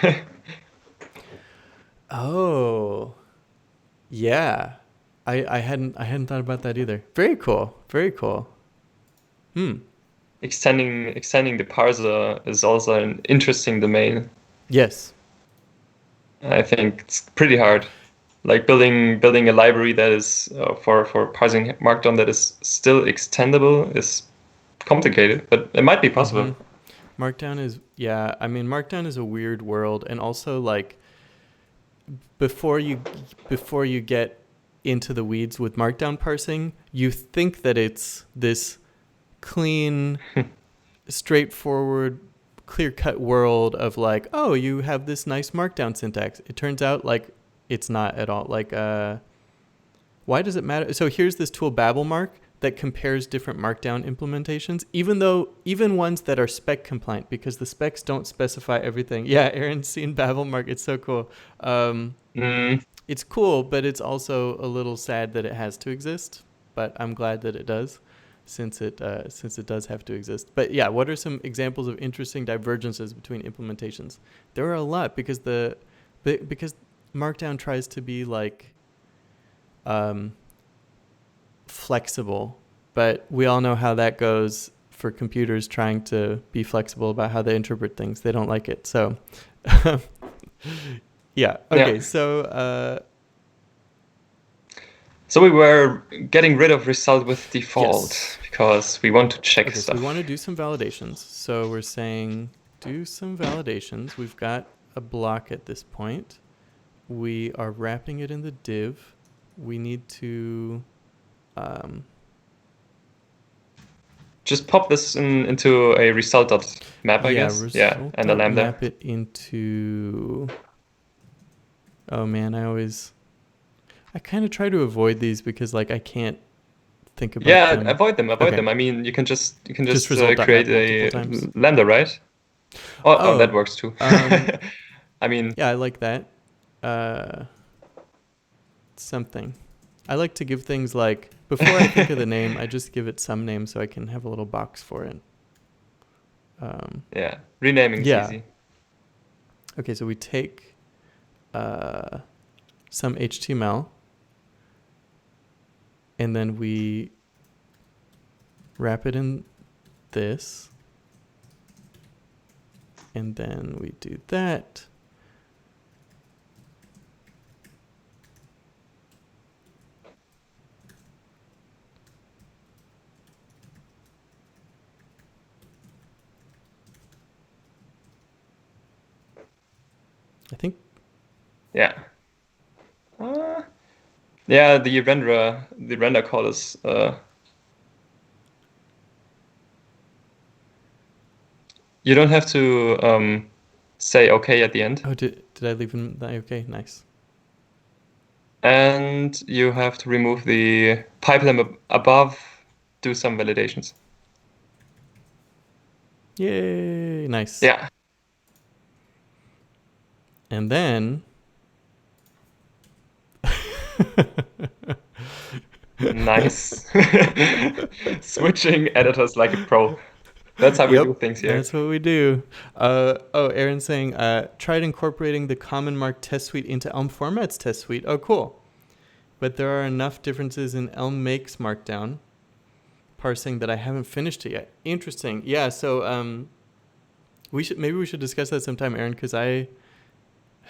Oh, yeah. I hadn't thought about that either. Very cool. Extending the parser is also an interesting domain. Yes. I think it's pretty hard. Like building a library that is for parsing Markdown that is still extendable is complicated, but it might be possible. Mm-hmm. Markdown is a weird world, and also like before you get into the weeds with Markdown parsing, you think that it's this clean, straightforward, clear-cut world of like, oh, you have this nice Markdown syntax. It turns out like it's not at all. Like, why does it matter? So here's this tool BabbleMark that compares different Markdown implementations, even ones that are spec compliant, because the specs don't specify everything. Yeah, Aaron's seen BabbleMark. It's so cool. It's cool, but it's also a little sad that it has to exist. But I'm glad that it does, since it does have to exist. But yeah, what are some examples of interesting divergences between implementations? There are a lot because Markdown tries to be like flexible, but we all know how that goes for computers trying to be flexible about how they interpret things. They don't like it. So yeah. Okay. Yeah. So we were getting rid of result with default because we want to check stuff. So we want to do some validations. So we're saying do some validations. We've got a block at this point. We are wrapping it in the div. We need to just pop this into a result.map, I guess. Yeah, and a lambda. Map it into. Oh man, I kind of try to avoid these because like I can't think about them. Yeah, avoid them. I mean, you can just create a lambda, right? Oh, that works too. I mean, yeah, I like that. something. I like to give things like, before I think of the name, I just give it some name so I can have a little box for it. Yeah, renaming is easy. Okay, so we take some HTML, and then we wrap it in this, and then we do that. I think. Yeah. Yeah, the render call is you don't have to say okay at the end. Oh, did I leave in the okay? Nice. And you have to remove the pipeline above, do some validations. Yay, nice. Yeah. And then nice. Switching editors like a pro. That's how we do things here. That's what we do. Aaron's saying, tried incorporating the common mark test suite into Elm formats test suite. Oh, cool. But there are enough differences in Elm makes markdown parsing that I haven't finished it yet. Interesting. Yeah, so we should discuss that sometime, Aaron, because I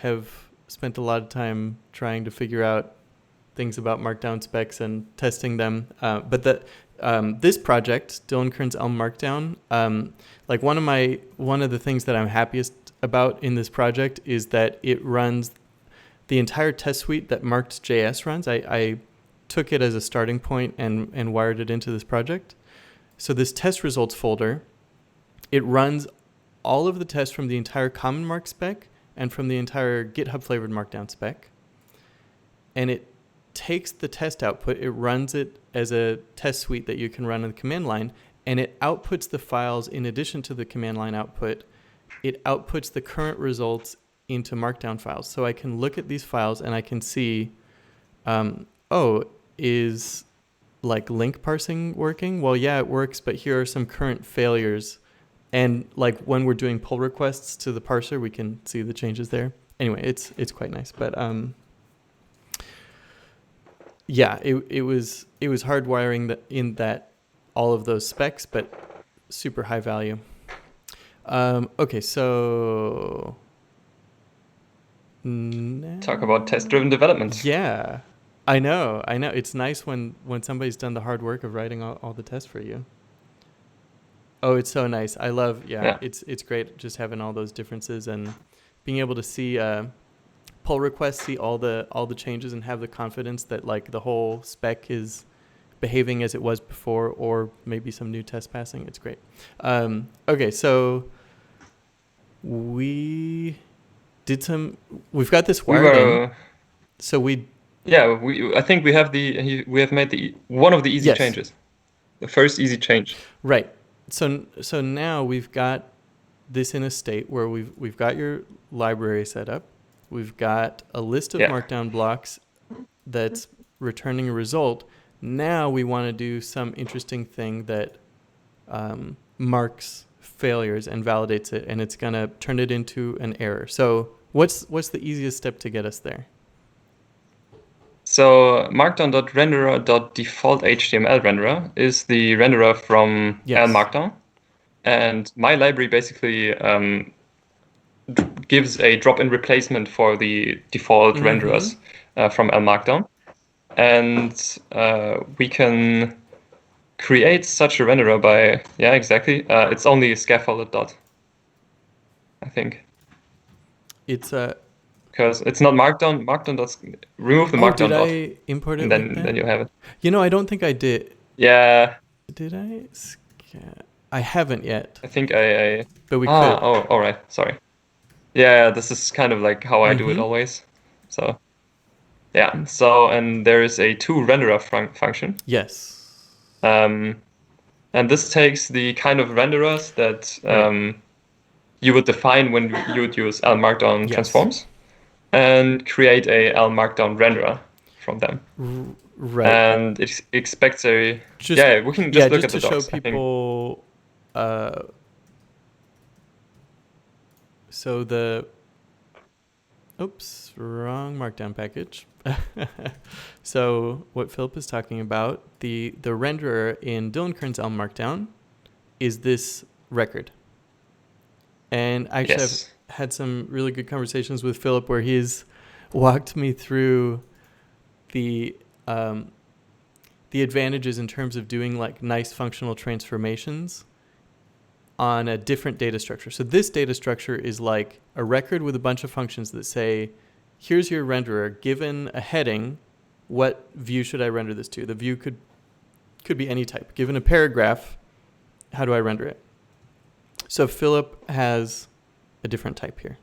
have spent a lot of time trying to figure out things about markdown specs and testing them. But this project, dillonkearns Elm Markdown, like one of the things that I'm happiest about in this project is that it runs the entire test suite that marked.js runs. I took it as a starting point and wired it into this project. So this test results folder, it runs all of the tests from the entire common mark spec and from the entire GitHub flavored markdown spec. And it takes the test output, it runs it as a test suite that you can run on the command line, and it outputs the files in addition to the command line output. It outputs the current results into markdown files. So I can look at these files and I can see, is like link parsing working? Well, yeah, it works, but here are some current failures. And like when we're doing pull requests to the parser, we can see the changes there. Anyway, it's quite nice. But yeah, it was hardwiring in that all of those specs, but super high value. Okay, so talk about test-driven development. Yeah, I know. It's nice when somebody's done the hard work of writing all the tests for you. Oh, it's so nice. I love, it's great just having all those differences and being able to see pull requests, see all the changes and have the confidence that like the whole spec is behaving as it was before, or maybe some new test passing. It's great. Okay, so we've got this wired in. So I think we have made one of the easy changes. The first easy change. Right. So now we've got this in a state where we've got your library set up. We've got a list of markdown blocks that's returning a result. Now we want to do some interesting thing that marks failures and validates it, and it's going to turn it into an error. So what's the easiest step to get us there? So markdown.renderer.default.html renderer is the renderer from elm-markdown. And my library basically gives a drop-in replacement for the default renderers from elm-markdown. And we can create such a renderer by, it's only scaffolded dot, I think. It's because it's not markdown. Remove the markdown dot. Did I import it and then you have it. I don't think I did. Yeah. Did I? I haven't yet. I think I But we could. Oh, all right. Sorry. Yeah, this is kind of like how I do it always. So, yeah. So, and there is a toRenderer function. Yes. And this takes the kind of renderers that you would define when you would use elm-markdown transforms, and create a elm-markdown renderer from them. Right. And it expects a... Just, yeah, we can just look at the to docs. show people... so the... Oops, wrong markdown package. So what Philipp is talking about, the renderer in dillonkearns elm-markdown is this record. And actually Yes. I've had some really good conversations with Philipp where he's walked me through the advantages in terms of doing like nice functional transformations on a different data structure. So this data structure is like a record with a bunch of functions that say, here's your renderer, given a heading, what view should I render this to? The view could be any type. Given a paragraph, how do I render it? So Philipp has a different type here.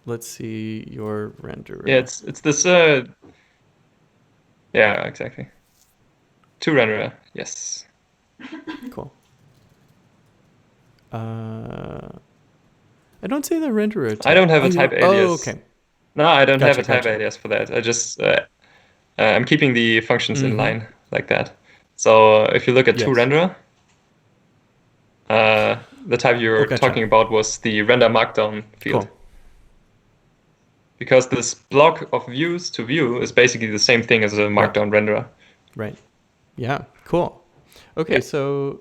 Let's see your renderer. Yeah, it's this... yeah, exactly. To renderer, yes. Cool. I don't see the renderer type. I don't have a type alias. Oh, okay. No, I don't have a type Gotcha. alias for that. I just... I'm keeping the functions in Mhm. line like that. So if you look at Yes. toRenderer, the type you were gotcha. talking about was the render markdown field. Cool. Because this block of views to view is basically the same thing as a markdown renderer. Right. Yeah. Cool. Okay. Yeah. So,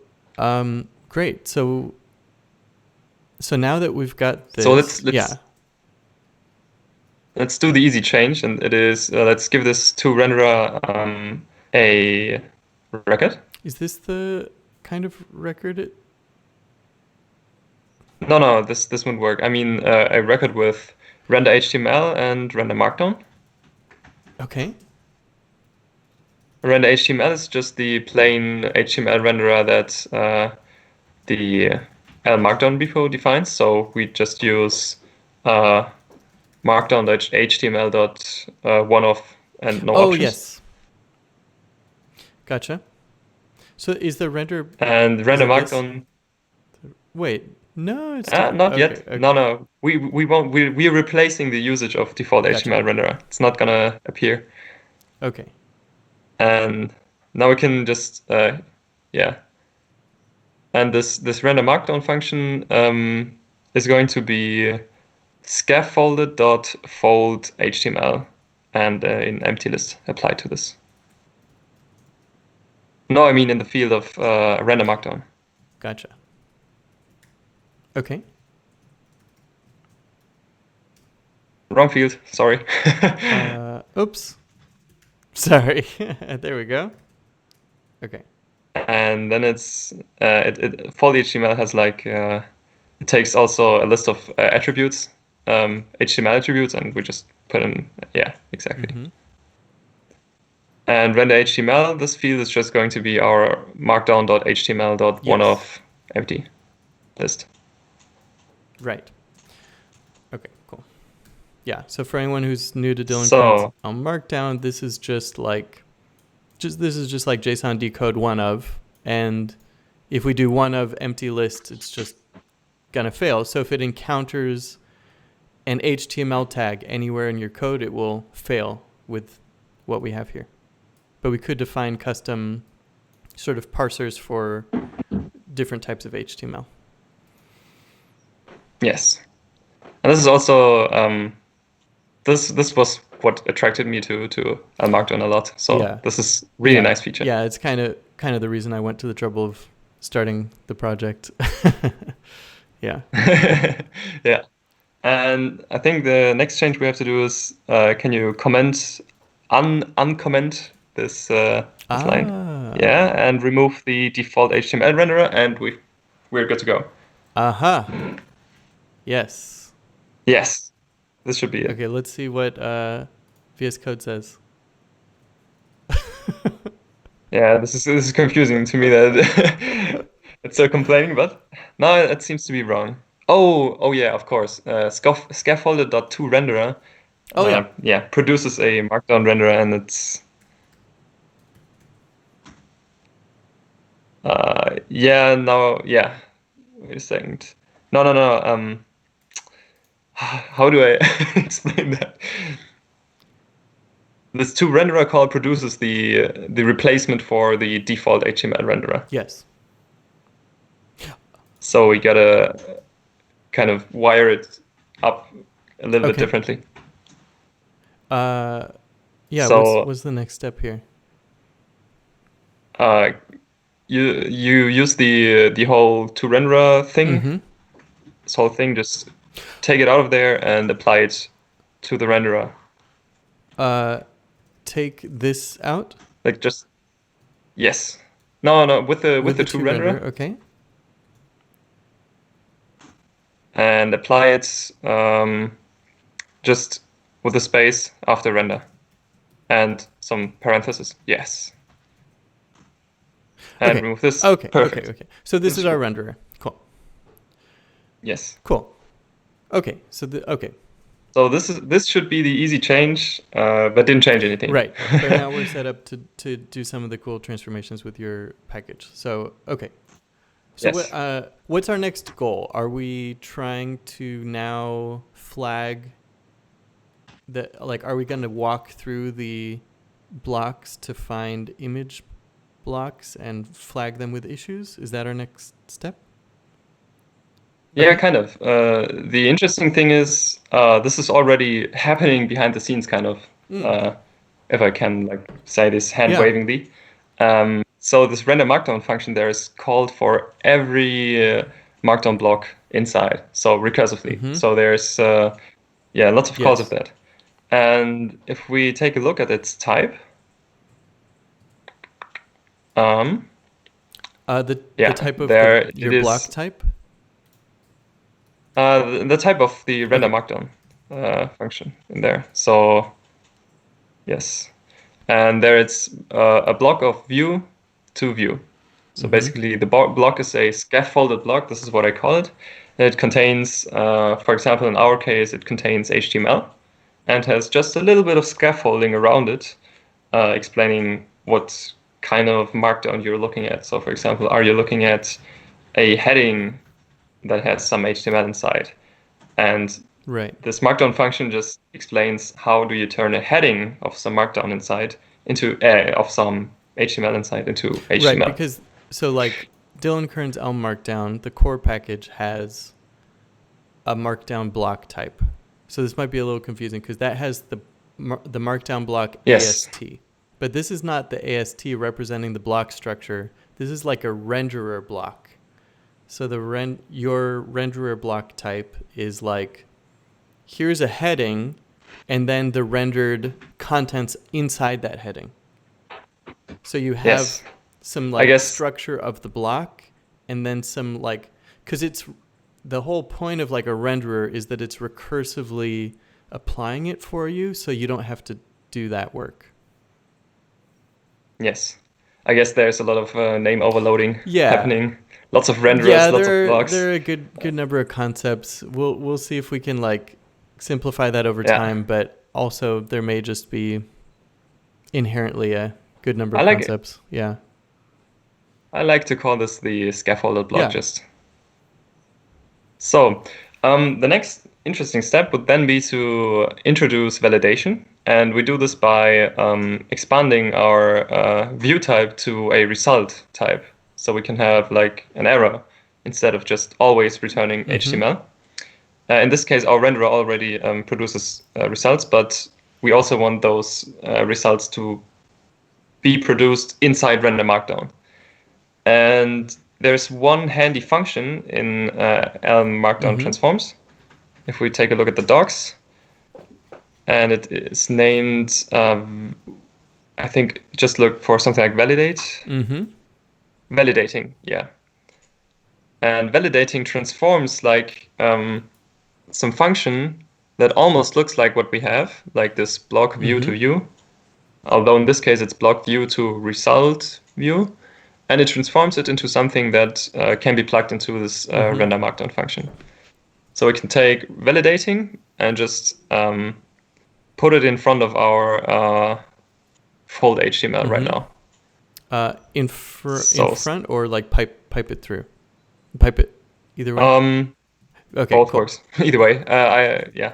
great. So now that we've got this, So let's do the easy change, and it is let's give this to renderer a record. Is this the kind of record? No, this wouldn't work. I mean, a record with render HTML and render markdown. Okay. Render HTML is just the plain HTML renderer that the elm-markdown before defines. So we just use markdown.html one off and no options. Yes. Gotcha. So is the render... And render markdown... Wait, no, it's... not yet. Okay. No. We won't. We're replacing the usage of default HTML renderer. It's not gonna appear. Okay. And now we can just yeah. And this render markdown function is going to be scaffolded.fold HTML and an empty list applied to this. No, I mean in the field of render markdown. Gotcha. Okay. Wrong field. Sorry. Oops. Sorry. There we go. Okay. And then it's fold HTML has like it takes also a list of attributes, HTML attributes, and we just put in exactly. Mm-hmm. And render HTML, this field is just going to be our markdown.html.oneof empty list. Right. Okay, cool. Yeah, so for anyone who's new to dillonkearns on Markdown, this is just like JSON decode one of, and if we do one of empty list, it's just gonna fail. So if it encounters an HTML tag anywhere in your code, it will fail with what we have here. But we could define custom sort of parsers for different types of HTML. Yes. And this is also this was what attracted me to elm-markdown a lot. So this is really a nice feature. Yeah, it's kind of the reason I went to the trouble of starting the project. Yeah. Yeah. And I think the next change we have to do is can you uncomment this line? Yeah, and remove the default HTML renderer, and we're good to go. Yes. Yes. This should be it. Okay, let's see what VS Code says. Yeah, this is confusing to me that it's so complaining, but no, it seems to be wrong. Oh yeah, of course. Scaffolded.toRenderer produces a markdown renderer, and it's wait a second. No. how do I explain that? This toRenderer call produces the replacement for the default HTML renderer. Yes. So we gotta kind of wire it up a little bit Okay. differently. Yeah. So What's the next step here? you use the whole toRenderer thing. Mm-hmm. This whole thing, just take it out of there and apply it to the renderer. Take this out Like just yes. No, with the with the toRenderer. Okay. And apply it just with a space after render and some parentheses. Yes. And Okay. remove this. Okay. Perfect. Okay. So this is our renderer. Cool. Yes. Cool. Okay. So So this should be the easy change, but didn't change anything. Right. But now we're set up to do some of the cool transformations with your package. So okay. So Yes. what's our next goal? Are we trying to now flag are we going to walk through the blocks to find image blocks and flag them with issues? Is that our next step? Yeah, Okay. kind of. The interesting thing is this is already happening behind the scenes, kind of. If I can say this hand wavingly. So this render markdown function there is called for every markdown block inside, so recursively. Mm-hmm. So there's lots of calls of that. And if we take a look at its type, the type of your block type. The type of the render markdown function in there. So yes, and there it's a block of view to view. So basically the block is a scaffolded block. This is what I call it. It contains, for example, in our case, it contains HTML and has just a little bit of scaffolding around it, explaining what kind of markdown you're looking at. So for example, are you looking at a heading that has some HTML inside? And this markdown function just explains how do you turn a heading of some markdown inside into of some HTML inside into HTML. Right, because so dillonkearns elm-markdown, the core package has a markdown block type. So this might be a little confusing because that has the markdown block AST. But this is not the AST representing the block structure. This is like a renderer block. So your renderer block type is like, here's a heading, and then the rendered contents inside that heading. So you have some structure of the block, and then some because it's the whole point of a renderer is that it's recursively applying it for you, so you don't have to do that work. Yes, I guess there's a lot of name overloading happening. Lots of renderers, lots of blocks. There are a good number of concepts. We'll see if we can simplify that over time, but also there may just be inherently a good number of concepts. Yeah. I like to call this the scaffolded block just. So the next interesting step would then be to introduce validation. And we do this by expanding our view type to a result type. So we can have an error instead of just always returning HTML. In this case, our renderer already produces results, but we also want those results to be produced inside render markdown. And there's one handy function in elm-markdown transforms. If we take a look at the docs, and it is named, I think, just look for something like validate. Validating, yeah. And validating transforms some function that almost looks like what we have, like this block view to view. Although in this case, it's block view to result view. And it transforms it into something that can be plugged into this render markdown function. So we can take validating and just put it in front of our fold HTML right now. In front or pipe it through? Pipe it either way? Okay, both cool. works. Either way, yeah.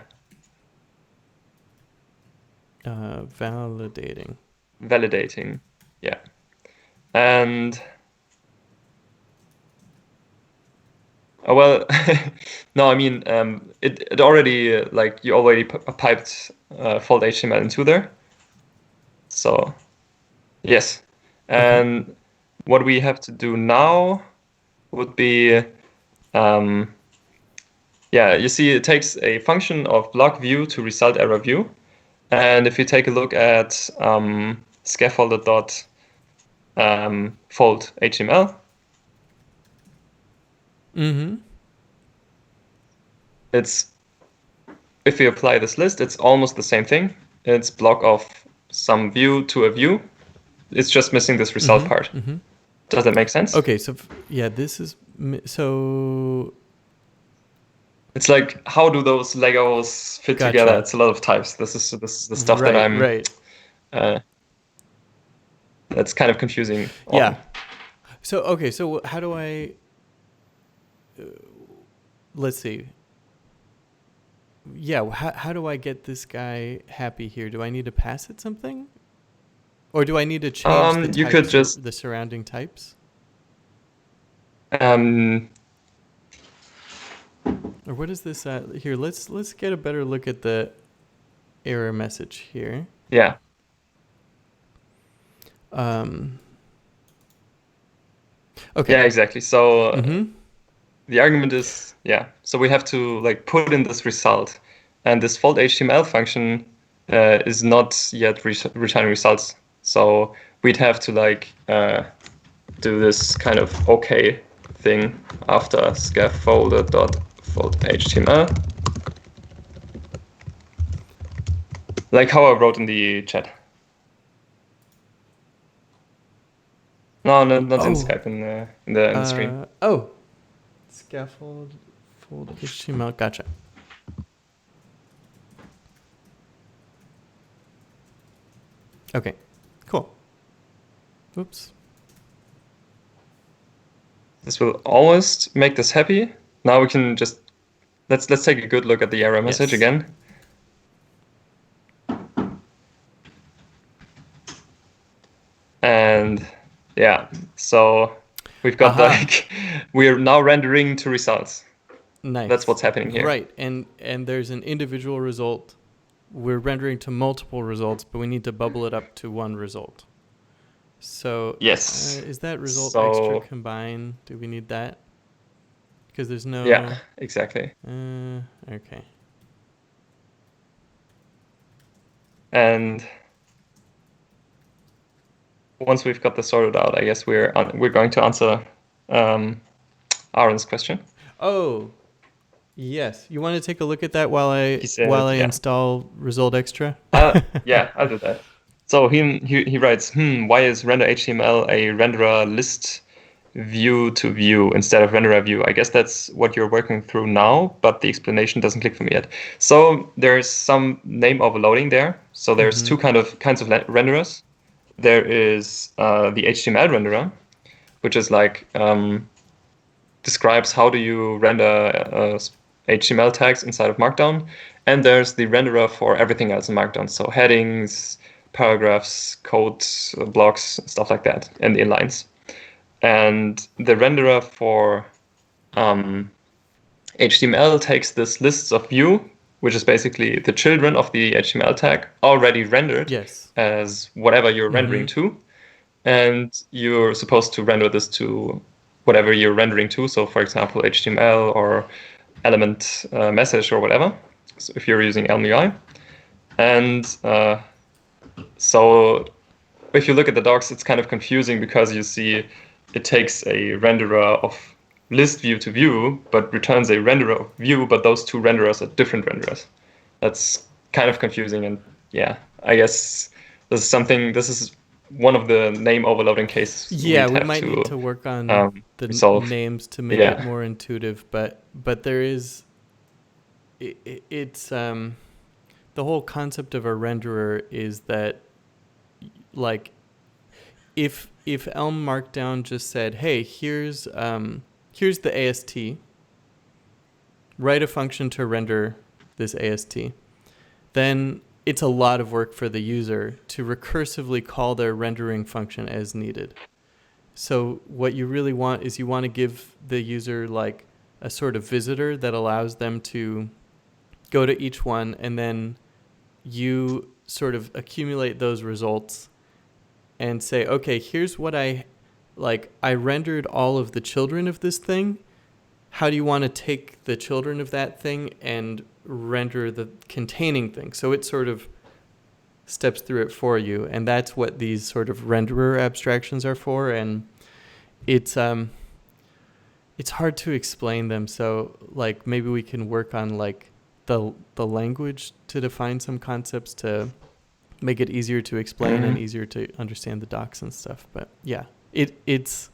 Validating. Validating, yeah. And well, no, I mean, it already like you already piped fold HTML into there. So yes, Okay. and what we have to do now would be, yeah, you see, it takes a function of block view to result error view, and if you take a look at scaffolded dot fold HTML, Mm-hmm. it's if we apply this list, it's almost the same thing. It's block of some view to a view. It's just missing this result part. Mm-hmm. Does that make sense? Okay, so yeah, this is so. It's like, how do those Legos fit Gotcha. together? It's a lot of types. This is the stuff that I'm. Right. That's kind of confusing. Yeah. Often. So okay, so how do I? Let's see. Yeah, how do I get this guy happy here? Do I need to pass it something? Or do I need to change the types, you could just the surrounding types? um, Or what is this here? Let's get a better look at the error message here. yeah. Okay. Yeah, exactly. So Mm-hmm. the argument is, yeah. So we have to like put in this result, and this fold HTML function is not yet returning results. So we'd have to like do this kind of OK thing after scaffolded dot fold HTML, like how I wrote in the chat. No, not in Skype, in the stream. Oh, scaffold fold HTML. Gotcha. Okay, cool. Oops. This will almost make this happy. Now we can just let's take a good look at the error message again. And yeah, so we've got like we're now rendering to results. Nice. That's what's happening here. Right, and there's an individual result. We're rendering to multiple results, but we need to bubble it up to one result. So yes, is that result extra combine? Do we need that? Because there's no. Yeah, exactly. Okay. And once we've got this sorted out, I guess we're going to answer Aaron's question. Oh, yes. You want to take a look at that while I install result extra? Yeah, I'll do that. So he writes, why is render HTML a renderer list view to view instead of renderer view? I guess that's what you're working through now, but the explanation doesn't click for me yet. So there's some name overloading there. So there's two kinds of renderers. There is the HTML renderer, which is like describes how do you render HTML tags inside of Markdown. And there's the renderer for everything else in Markdown. So headings, paragraphs, code blocks, stuff like that, and inlines. And the renderer for HTML takes this lists of view, which is basically the children of the HTML tag already rendered as whatever you're rendering to. And you're supposed to render this to whatever you're rendering to. So for example, HTML or element message or whatever. So if you're using elm-UI. And so if you look at the docs, it's kind of confusing because you see it takes a renderer of list view to view, but returns a renderer of view, but those two renderers are different renderers. That's kind of confusing. And yeah, I guess this is one of the name overloading cases. Yeah, we might need to work on the names to make it more intuitive, but there is it's the whole concept of a renderer is that like if elm-markdown just said, hey, here's the AST, write a function to render this AST. Then it's a lot of work for the user to recursively call their rendering function as needed. So what you really want is you want to give the user like a sort of visitor that allows them to go to each one, and then you sort of accumulate those results and say, okay, here's what I rendered all of the children of this thing. How do you want to take the children of that thing and render the containing thing? So it sort of steps through it for you, and that's what these sort of renderer abstractions are for. And it's hard to explain them. So like maybe we can work on like the language to define some concepts to make it easier to explain and easier to understand the docs and stuff. But yeah, it's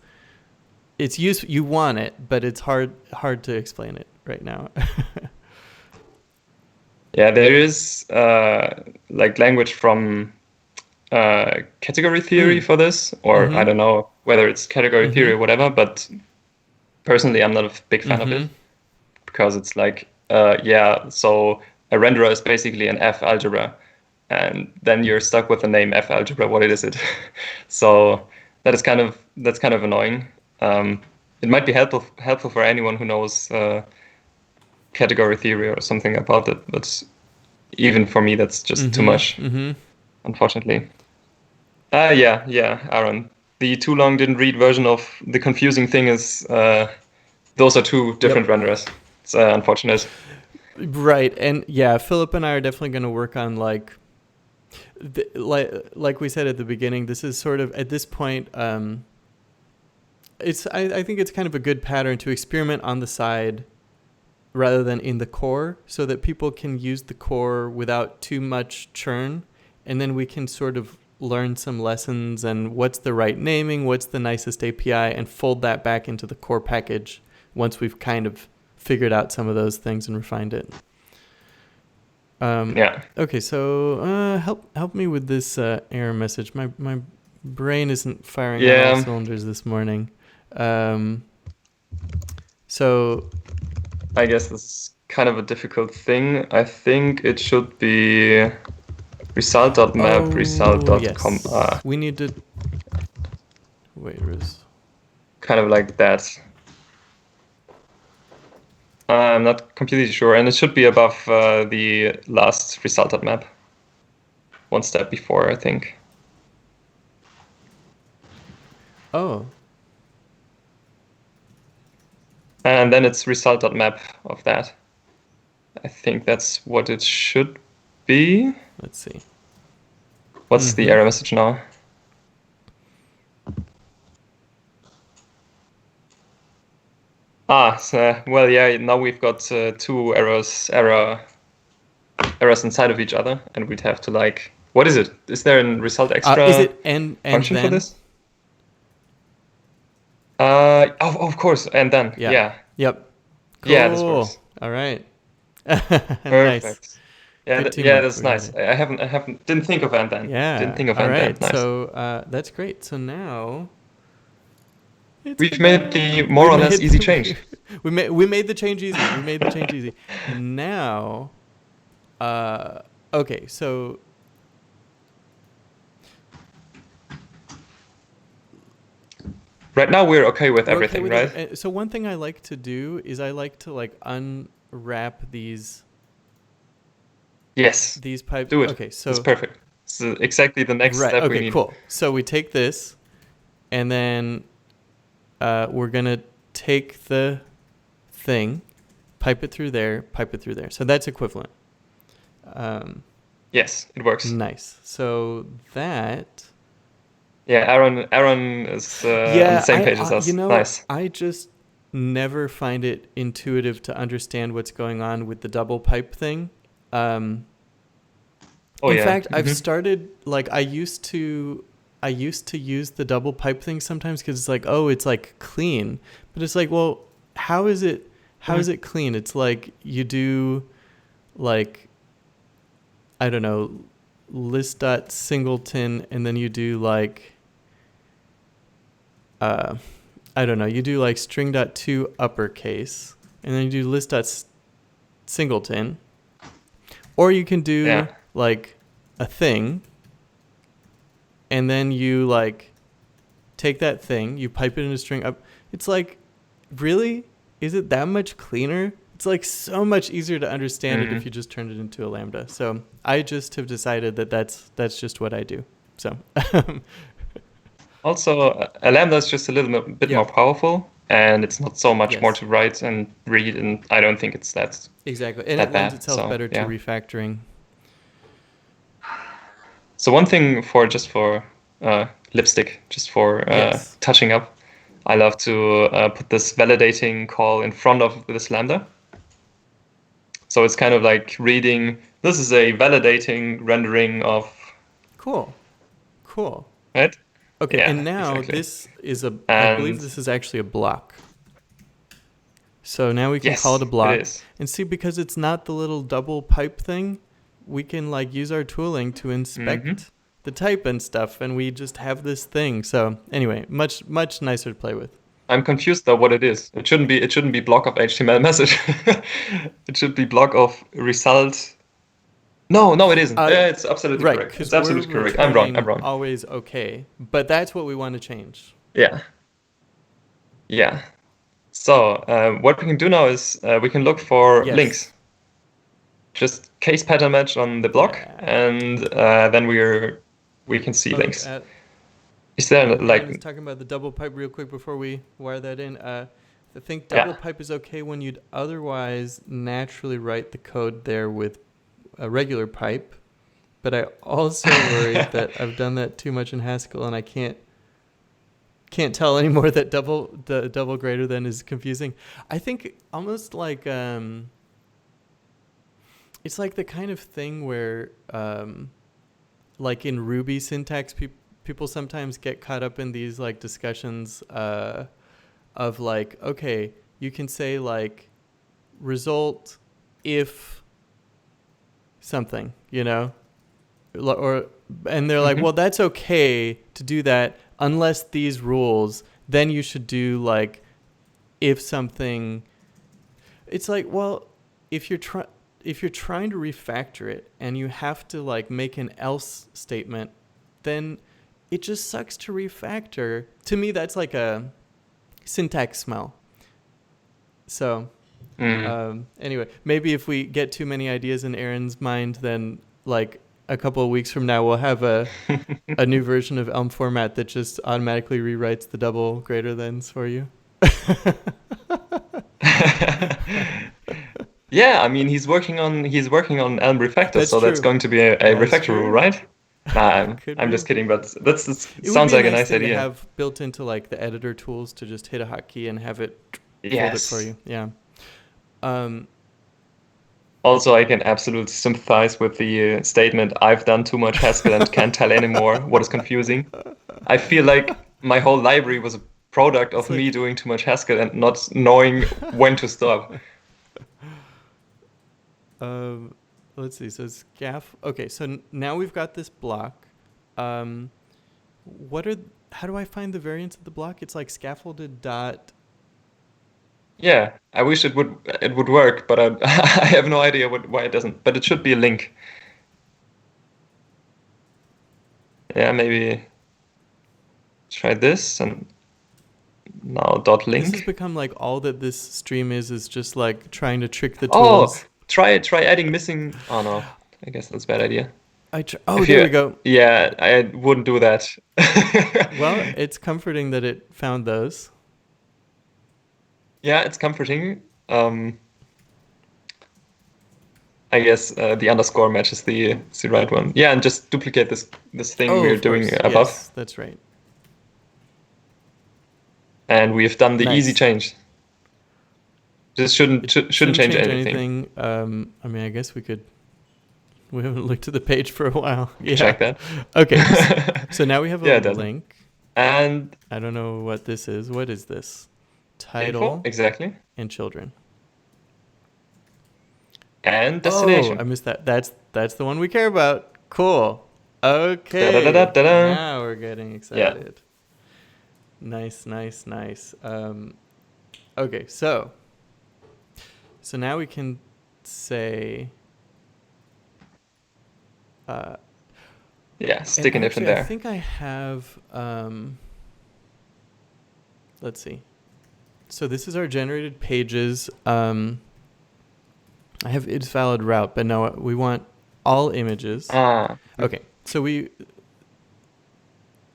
useful. You want it, but it's hard to explain it right now. Yeah, there is like language from category theory for this, or I don't know whether it's category theory or whatever, but personally I'm not a big fan of it, because it's like, so a renderer is basically an F algebra, and then you're stuck with the name F algebra. What is it? So that's kind of annoying. It might be helpful for anyone who knows category theory or something about it, but even for me that's just too much, unfortunately. Aaron, the too long didn't read version of the confusing thing is those are two different renderers. It's unfortunate. Right. And yeah, Philip and I are definitely going to work on like we said at the beginning, this is sort of at this point I think it's kind of a good pattern to experiment on the side rather than in the core, so that people can use the core without too much churn, and then we can sort of learn some lessons and what's the right naming, what's the nicest API, and fold that back into the core package once we've kind of figured out some of those things and refined it. Okay, so help me with this error message. My brain isn't firing on all cylinders this morning. So I guess this is kind of a difficult thing. I think it should be result.map, result.com. Yes. We need to wait, kind of like that. I'm not completely sure, and it should be above the last result.map. One step before, I think. Oh. And then it's result.map of that. I think that's what it should be. Let's see. What's the error message now? Well, yeah, now we've got two errors inside of each other, and we'd have to like, what is it? Is there a result extra is it and function then? for this? Of course, and then. Yeah. Yep. Cool. Yeah, this works. All right. Perfect. Nice. Yeah, that's nice. I didn't think of and then. Yeah. Didn't think of all and right. then. Nice. So that's great. So now we've made the more or less easy change. we made the change easy. Now, okay. So right now we're okay with everything, right? It. So one thing I like to do is I like to like unwrap these. Yes. These pipes. Do it. Okay, so it's perfect. It's exactly the next step we need. Okay, cool. So we take this, and then we're gonna take the thing, pipe it through there. So that's equivalent. Yes, it works. Nice. So that. Yeah, Aaron is on the same page as us. Nice. I just never find it intuitive to understand what's going on with the double pipe thing. In fact, I've started like I used to use the double pipe thing sometimes because it's like, oh, it's like clean, but it's like, well, how is it clean? It's like you do like, I don't know, list.singleton, and then you do like I don't know, you do like string.to uppercase, and then you do list. singleton, or you can do like a thing, and then you like take that thing, you pipe it in a string up. It's like, really? Is it that much cleaner? It's like so much easier to understand it if you just turn it into a lambda. So I just have decided that that's just what I do. So Also, a lambda is just a little bit more powerful, and it's not so much more to write and read, and I don't think it's that exactly, and that it lends bad. itself better to refactoring. So one thing for lipstick, just for touching up, I love to put this validating call in front of this lambda. So it's kind of like reading, this is a validating rendering of... Cool. Right? Okay, and now this is I believe this is actually a block. So now we can call it a block. It is. And see, because it's not the little double pipe thing, we can like use our tooling to inspect the type and stuff, and we just have this thing. So anyway, much nicer to play with. I'm confused though what it is. It shouldn't be block of HTML message. It should be block of result. No, it isn't. It's absolutely correct. It's absolutely correct. I'm wrong. Always okay, but that's what we want to change. Yeah. So what we can do now is we can look for links. Just case pattern match on the block, and then we can see links. Is there like... I was talking about the double pipe real quick before we wire that in. I think double pipe is okay when you'd otherwise naturally write the code there with a regular pipe, but I also worry that I've done that too much in Haskell, and I can't tell anymore that the double greater than is confusing. I think almost like it's like the kind of thing where like in Ruby syntax, people sometimes get caught up in these like discussions of like, okay, you can say like result if something, and they're like, well, that's okay to do that unless these rules, then you should do like if something. It's like, well, if you're trying to refactor it and you have to like make an else statement, then it just sucks to refactor. To me, that's like a syntax smell. So anyway, maybe if we get too many ideas in Aaron's mind, then like a couple of weeks from now, we'll have a new version of Elm format that just automatically rewrites the double greater thans for you. Yeah, I mean he's working on Elm refactor, that's so true. that's going to be a refactor rule, right? Nah, I'm just kidding, but that sounds like a nice idea. To have built into like the editor tools to just hit a hotkey and have it fold it for you. Yeah. Also, I can absolutely sympathize with the statement, I've done too much Haskell and can't tell anymore what is confusing. I feel like my whole library was a product of me doing too much Haskell and not knowing when to stop. Let's see. So okay, so now we've got this block. How do I find the variants of the block? It's like scaffolded dot. Yeah, I wish it would work, but I have no idea why it doesn't. But it should be a link. Yeah, maybe try this and now dot link. This has become like all that this stream is just like trying to trick the tools. Oh, try adding missing. Oh no, I guess that's a bad idea. There we go. Yeah, I wouldn't do that. Well, it's comforting that it found those. Yeah, it's comforting. I guess the underscore matches the right one. Yeah, and just duplicate this thing we're doing above. Yes, that's right. And we've done the easy change. This shouldn't change anything. I mean, I guess we haven't looked at the page for a while. Yeah. Check that. Okay. So now we have a link. And I don't know what this is. What is this? Title. Info, exactly. And children. And destination. Oh, I missed that. That's the one we care about. Cool. Okay. Da-da-da-da-da. Now we're getting excited. Yeah. Nice. Okay, so now we can say. Yeah, stick an if in there. I think I have. Let's see. So this is our generated pages. I have its valid route, but no, we want all images. Okay, so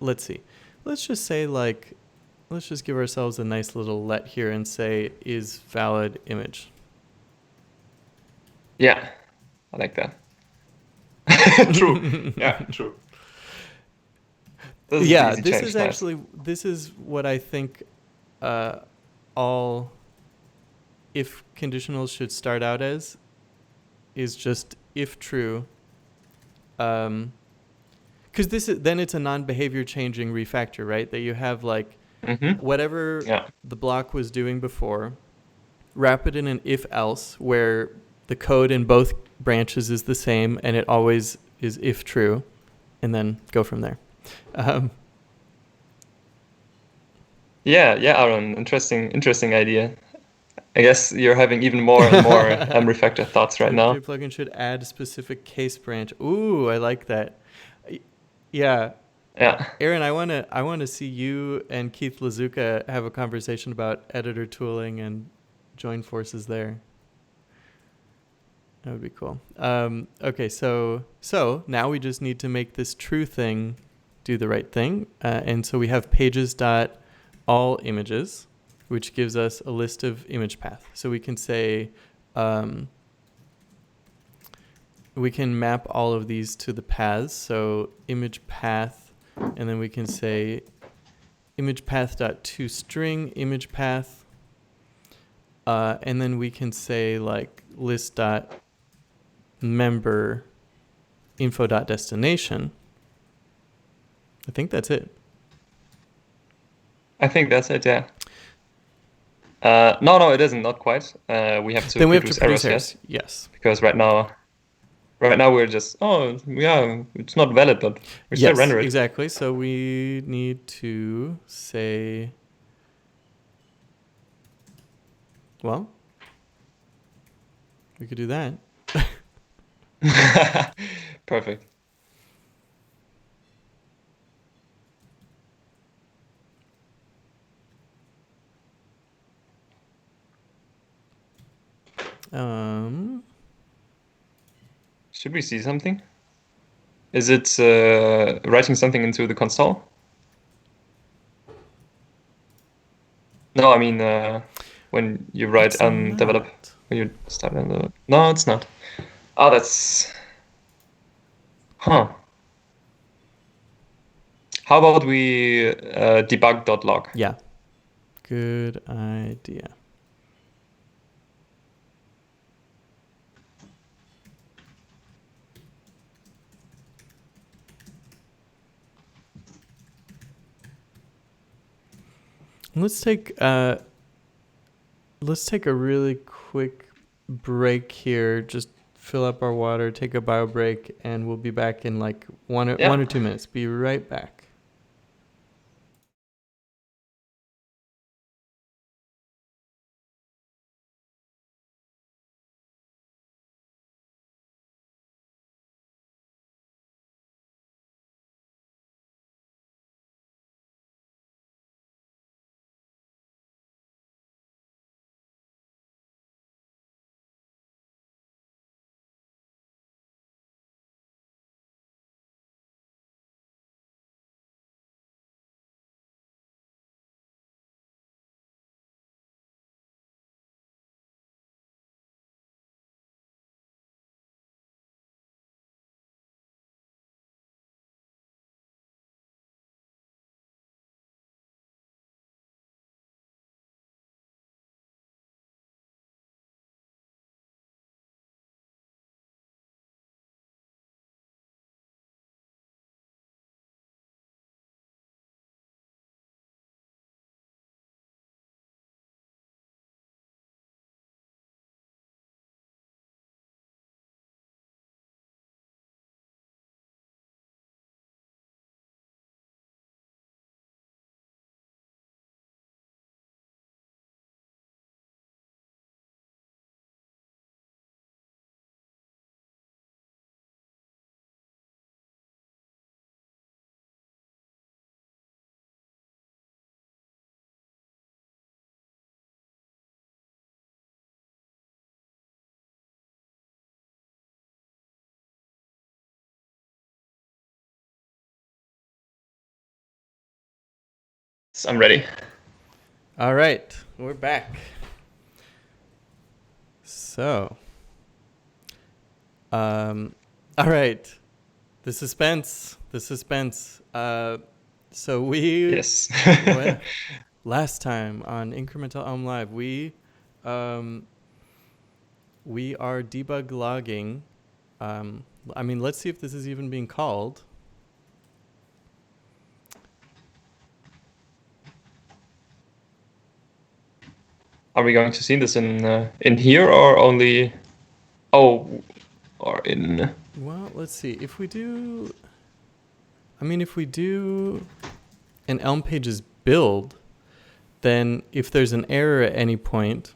let's see. Let's just say let's just give ourselves a nice little let here and say is valid image. Yeah, I like that. True. Yeah, true. This is what I think all if conditionals should start out as, is just if true. Because then it's a non-behavior changing refactor, right? That you have whatever the block was doing before, wrap it in an if else where the code in both branches is the same and it always is if true, and then go from there. Yeah, Aaron, interesting idea. I guess you're having even more and more refactor thoughts right now. Your plugin should add specific case branch. Ooh, I like that. Yeah. Yeah. Aaron, I want to see you and Keith Lazuka have a conversation about editor tooling and join forces there. That would be cool. Okay, so now we just need to make this true thing do the right thing. And so we have pages.allImages, which gives us a list of image path. So we can say, we can map all of these to the paths. So image path, and then we can say image path.toString image path. And then we can say list.member info.destination. I think that's it. I think that's it, yeah. No, it isn't. Not quite. We have to produce errors. Yes. Because right now we're just, it's not valid, but we still render it. Exactly. So we need to say, well, we could do that. Perfect. Should we see something? Is it writing something into the console? No, I mean when you write develop, when you start develop. No, it's not. Oh, that's. Huh. How about we debug.log? Yeah. Good idea. Let's take a really quick break here. Just fill up our water, take a bio break, and we'll be back in 1 or 2 minutes. Be right back. So I'm ready. All right, we're back. So, all right, the suspense. So Yes. last time on Incremental Elm Live, we are debug logging. Let's see if this is even being called. Are we going to see this in here or only? Oh, or in? Well, let's see. If we do an Elm Pages build, then if there's an error at any point,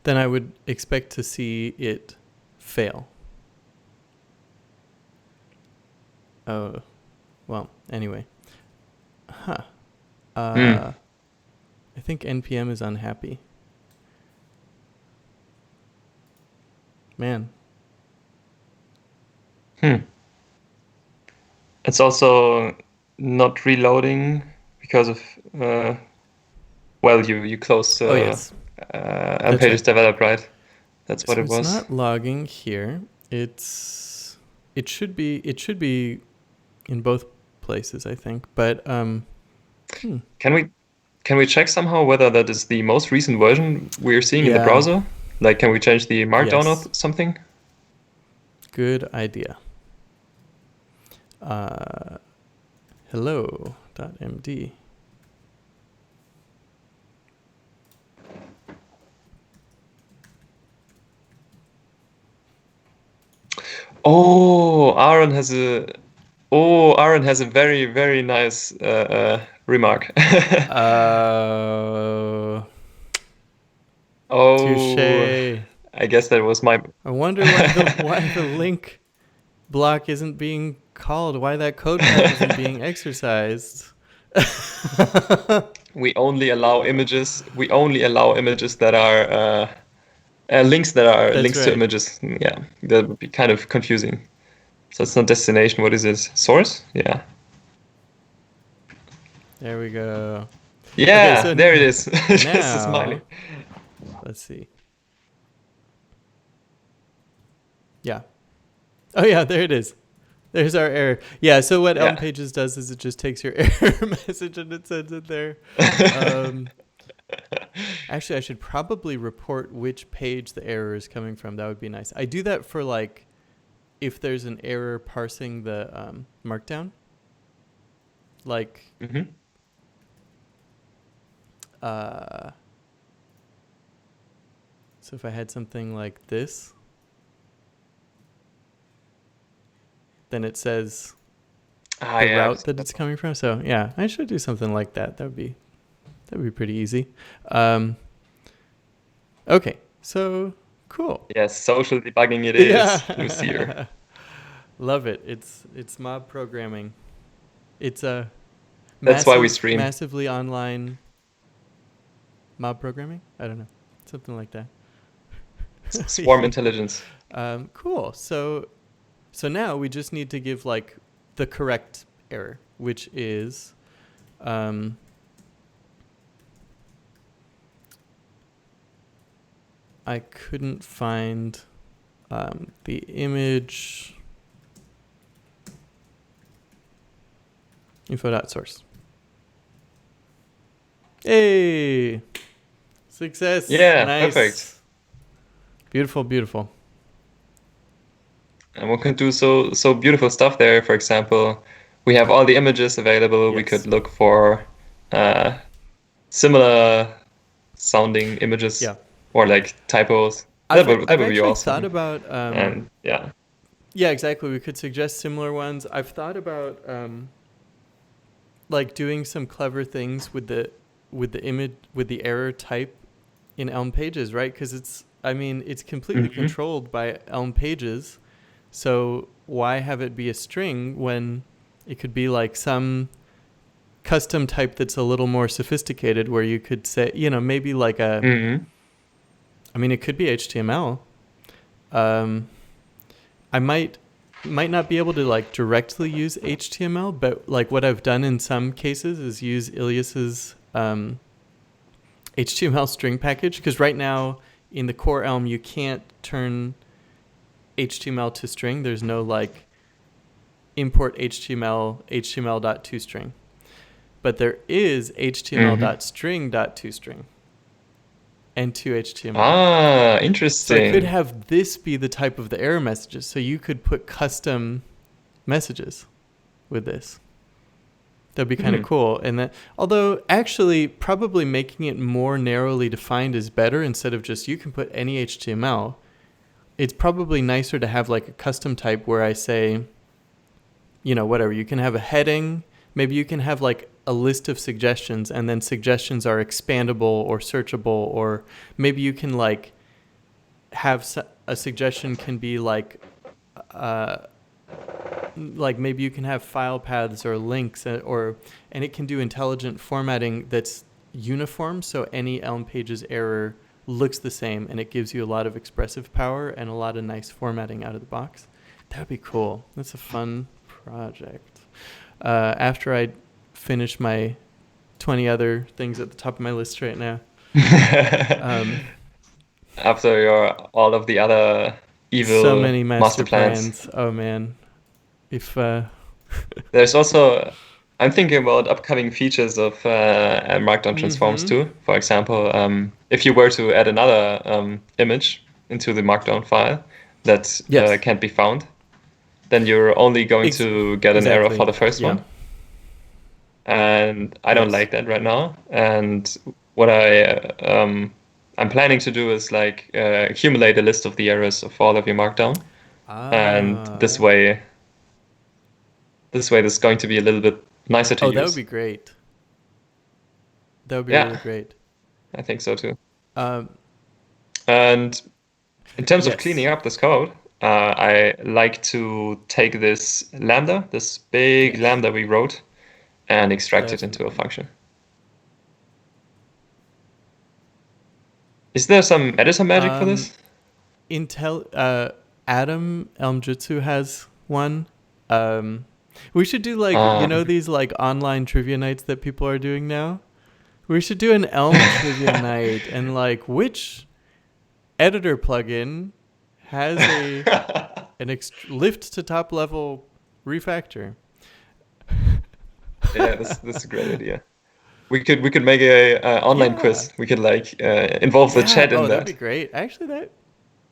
then I would expect to see it fail. Oh, well, anyway. I think NPM is unhappy. Man. It's also not reloading because of you closed Yes. Elm Pages right. develop, right? That's what So it was. It's not logging here. It should be in both places, I think. But Can we check somehow whether that is the most recent version we're seeing in the browser? Like, can we change the markdown or something? Good idea. Hello.md. Aaron has a very, very nice remark. Touché. I guess that was my. I wonder why the link block isn't being called. Why that code path isn't being exercised. We only allow images. We only allow images that are links that are links to images. Yeah, that would be kind of confusing. So it's not destination. What is it? Source? Yeah. There we go. Yeah, okay, so there it is. Just a smiley. Let's see. Yeah. Oh yeah, there it is. There's our error. Yeah, so what Elm Pages does is it just takes your error message and it sends it there. Actually, I should probably report which page the error is coming from. That would be nice. I do that for like if there's an error parsing the markdown. Like so if I had something like this, then it says the route that it's coming from. So yeah, I should do something like that. That would be pretty easy. Okay, so cool. Yes, social debugging it is, Lucier. Love it. It's mob programming. It's a that's why we stream. Massively online mob programming. I don't know, something like that. Swarm intelligence. Cool. So now we just need to give like the correct error, which is I couldn't find the image info.source. Hey, success. Yeah, nice. Perfect. Beautiful. And one can do so beautiful stuff there. For example, we have all the images available. Yes. We could look for similar sounding images. Yeah. Or like typos. That would be awesome. Thought about yeah, exactly. We could suggest similar ones. I've thought about like doing some clever things with the image, with the error type in Elm Pages, right? Because it's completely controlled by Elm Pages. So why have it be a string when it could be like some custom type that's a little more sophisticated, where you could say, maybe like a. it could be HTML. I might might not be able to like directly use HTML, but like what I've done in some cases is use Ilias's HTML string package, because right now in the core Elm you can't turn HTML to string. There's no like import HTML.toString, but there is HTML.string.toString and toHTML. Ah, So I interesting. could have this be the type of the error messages. So you could put custom messages with this. That'd be kind of cool. And that, although actually probably making it more narrowly defined is better, instead of just you can put any HTML. It's probably nicer to have like a custom type where I say, whatever, you can have a heading. Maybe you can have like a list of suggestions, and then suggestions are expandable or searchable, or maybe you can like have a suggestion can be like maybe you can have file paths or links, and it can do intelligent formatting that's uniform, so any Elm pages error looks the same, and it gives you a lot of expressive power and a lot of nice formatting out of the box. That would be cool. That's a fun project. After I finish my 20 other things at the top of my list right now. After all of the other evil so many master plans. plans. Oh man. If There's also, I'm thinking about upcoming features of Markdown transforms too. For example, if you were to add another image into the Markdown file that can't be found, then you're only going to get an error for the first one. And I don't like that right now. And what I'm planning to do is like accumulate a list of the errors of all of your Markdown. And this way this is going to be a little bit nicer to use. Oh, that would be great. That would be really great. I think so too. And in terms of cleaning up this code, I like to take this lambda, this big lambda we wrote, and extract it into a function. Is there some editor magic for this? Adam Elm-Jutsu has one. We should do like these like online trivia nights that people are doing now. We should do an Elm trivia night, and like which editor plugin has an lift to top level refactor. Yeah, this is a great idea. We could make a online quiz. We could like involve the chat in that. That'd be great. Actually,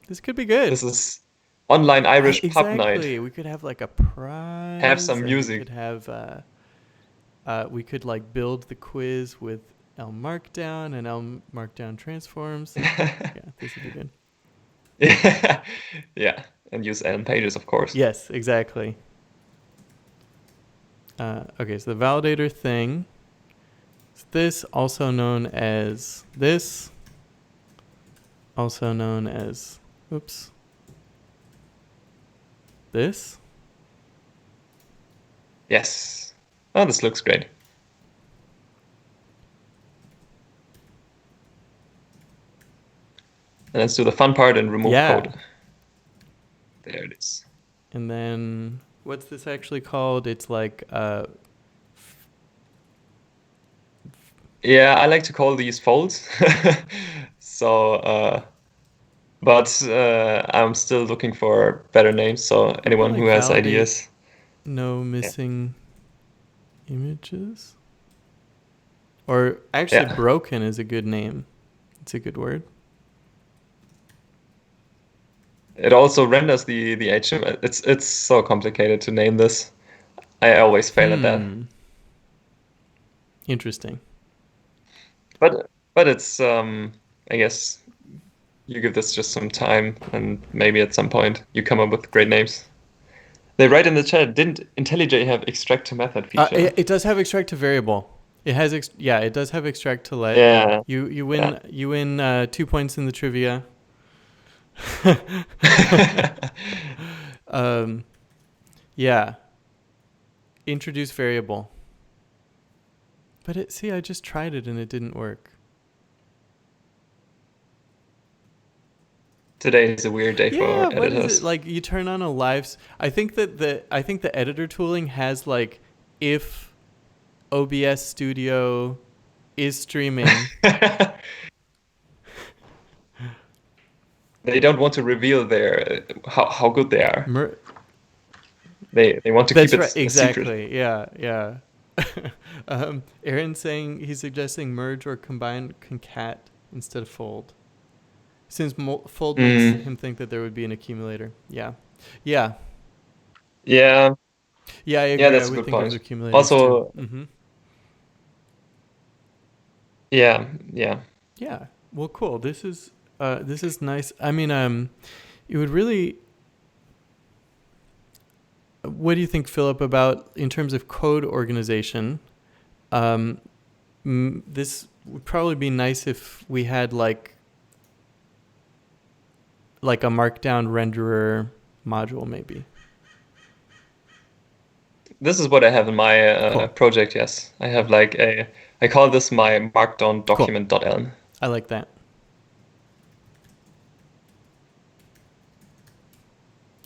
this could be good. This is online Irish pub night. Exactly. We could have like a prize. Have some music. We could have. We could like build the quiz with elm-markdown and elm-markdown transforms. This would be good. Yeah, and use Elm pages, of course. Yes, exactly. Okay, so the validator thing. This, also known as this. Also known as, this. Yes. Oh, this looks great. And let's do the fun part and remove code. There it is. And then, what's this actually called? It's like... Yeah, I like to call these folds. So, but I'm still looking for better names. So anyone who has ideas. No missing images? Or actually, broken is a good name. It's a good word. It also renders the HTML. It's so complicated to name this. I always fail at that. Interesting. But it's I guess you give this just some time, and maybe at some point you come up with great names. They write in the chat, didn't IntelliJ have extract to method feature? It does have extract to variable. It has it does have extract to let. Yeah. You win you win 2 points in the trivia. Introduce variable. But I just tried it and it didn't work. Today is a weird day Yeah, for what is editors. it? Like you turn on a I think that the editor tooling has like if OBS Studio is streaming. They don't want to reveal their how good they are. Mer- They want to That's keep it right. a secret. Exactly. Yeah. Yeah. Aaron's saying he's suggesting merge or combine concat instead of fold. Since fold makes him think that there would be an accumulator. Yeah. Yeah. Yeah, Yeah, I yeah, agree. I that's a would good think of point. accumulators too. Also, yeah, yeah. Yeah. Well, cool. This is nice. I mean, it would really. What do you think, Philip, about in terms of code organization? This would probably be nice if we had like a markdown renderer module, maybe. This is what I have in my Cool. project. Yes, I have like I call this my markdown Cool. document.elm. I like that.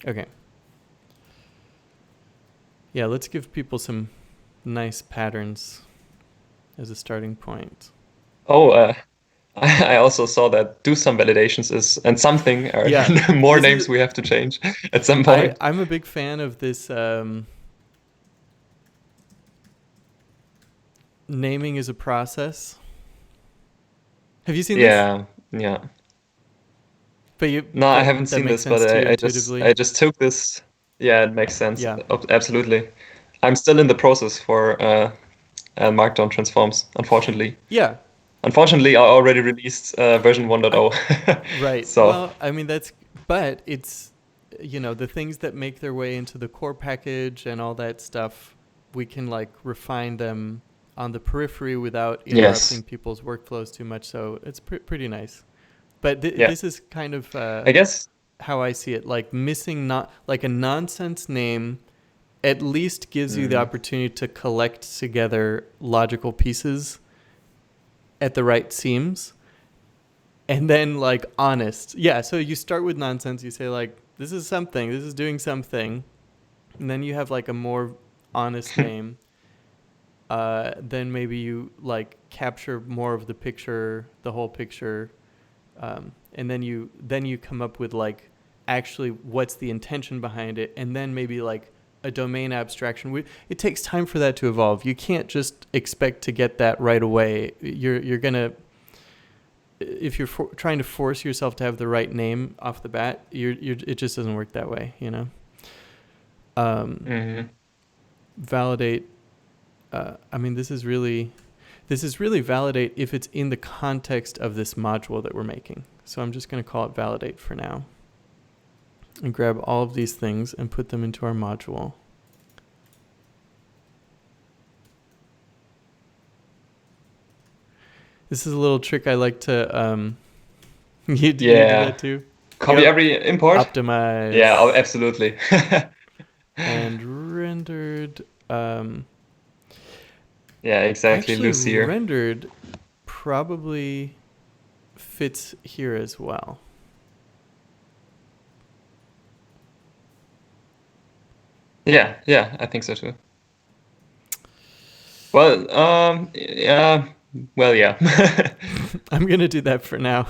Okay. Yeah, let's give people some nice patterns as a starting point. Oh, I also saw that do some validations is and something are Yeah, more names we have to change at some point. I'm a big fan of this. Naming is a process. Have you seen this? Yeah. But No, I haven't seen makes this, but sense to you I intuitively. just took this. Yeah, it makes sense. Yeah. Absolutely. I'm still in the process for Markdown transforms, unfortunately. Yeah. Unfortunately, I already released version 1.0. Right. So Well, I mean but it's the things that make their way into the core package and all that stuff, we can like refine them on the periphery without interrupting people's workflows too much. So it's pretty nice. But this is kind of I guess how I see it. Like missing not like a nonsense name at least gives you the opportunity to collect together logical pieces at the right seams. And then like honest. Yeah, so you start with nonsense. You say like, this is something. This is doing something. And then you have like a more honest name. Then maybe you like capture more of the picture, the whole picture. And then you come up with like actually what's the intention behind it. And then maybe like a domain abstraction. It takes time for that to evolve. You can't just expect to get that right away. You're going to... If you're trying to force yourself to have the right name off the bat, it just doesn't work that way, Validate. I mean, this is really validate if it's in the context of this module that we're making. So I'm just going to call it validate for now, and grab all of these things and put them into our module. This is a little trick I like to. You do that too? Copy every import. Optimize. Yeah, absolutely. And rendered. Yeah, exactly. Actually, Lucier. rendered probably fits here as well. Yeah, I think so too. Well, yeah. Well, yeah. I'm going to do that for now.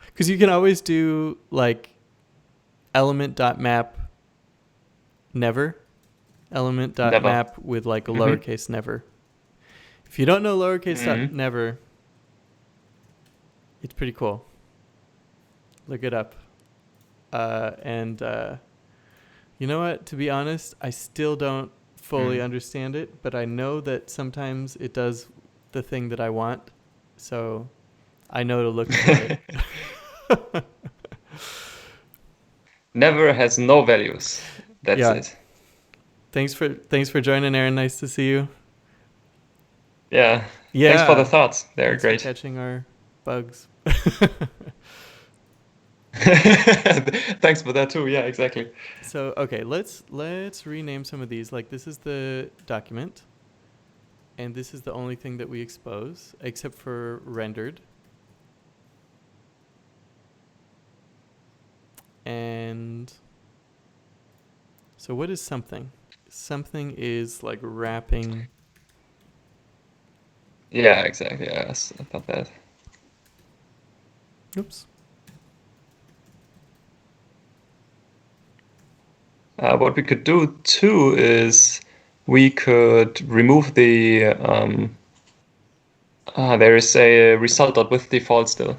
Because you can always do like element.map never. Element.map with like a lowercase never. If you don't know lowercase never, it's pretty cool. Look it up. And you know what? To be honest, I still don't fully understand it, but I know that sometimes it does the thing that I want. So I know to look for it. Never has no values. That's it. Thanks for joining, Aaron. Nice to see you. Yeah. Thanks for the thoughts. They're great. For catching our bugs. Thanks for that too. Yeah, exactly. So okay, let's rename some of these. Like this is the document, and this is the only thing that we expose, except for rendered. So what is something? Something is like wrapping. Yeah, exactly. Yes, I thought that. Oops. What we could do too is we could remove the there is a result dot with default still.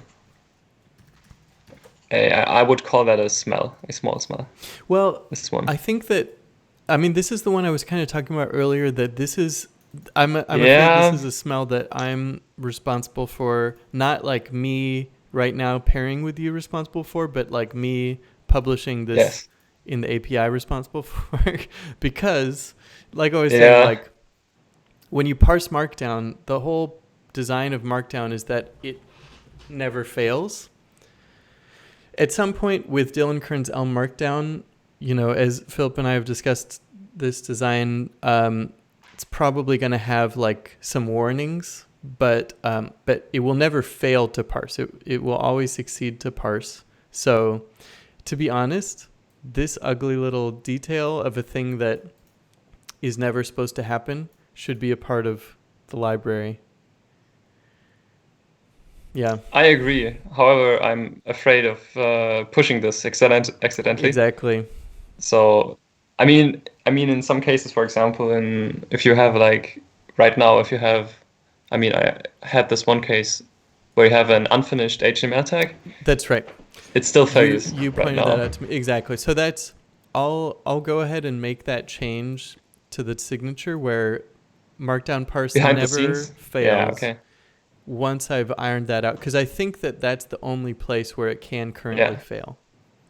I would call that a small smell. Well, This one. I think that, I mean, this is the one I was kind of talking about earlier, that this is, I'm afraid this Yeah. is a smell that I'm responsible for, not like me right now pairing with you responsible for, but like me publishing this Yes. in the API responsible for. Because, like I was saying, Yeah. like when you parse Markdown, the whole design of Markdown is that it never fails. At some point with dillonkearns elm-markdown, as Philip and I have discussed this design, it's probably going to have like some warnings, but it will never fail to parse. It will always succeed to parse. So, to be honest, this ugly little detail of a thing that is never supposed to happen should be a part of the library. Yeah. I agree. However, I'm afraid of pushing this accidentally. Exactly. So, in some cases, for example, if you have like right now, if you have, I had this one case where you have an unfinished HTML tag. That's right. It still You fails you right pointed that now. out to me exactly. So that's I'll go ahead and make that change to the signature where Markdown parse Behind the never scenes. Yeah. fails Okay. once I've ironed that out, because I think that that's the only place where it can currently Yeah. fail.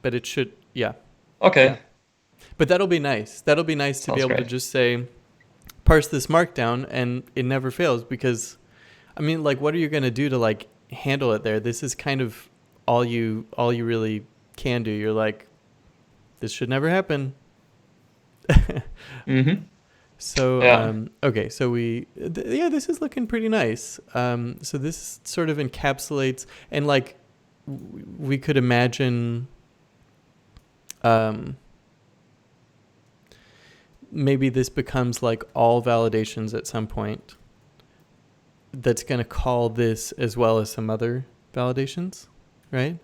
But it should, yeah. Okay. But that'll be nice. That'll be nice to be Sounds able to great. just say parse this Markdown and it never fails, because like what are you going to do to like handle it there? This is kind of all you really can do. You're like, this should never happen. Mm-hmm. So, Yeah. okay, so this is looking pretty nice. So this sort of encapsulates, and like, we could imagine, maybe this becomes like all validations at some point. That's going to call this as well as some other validations, right?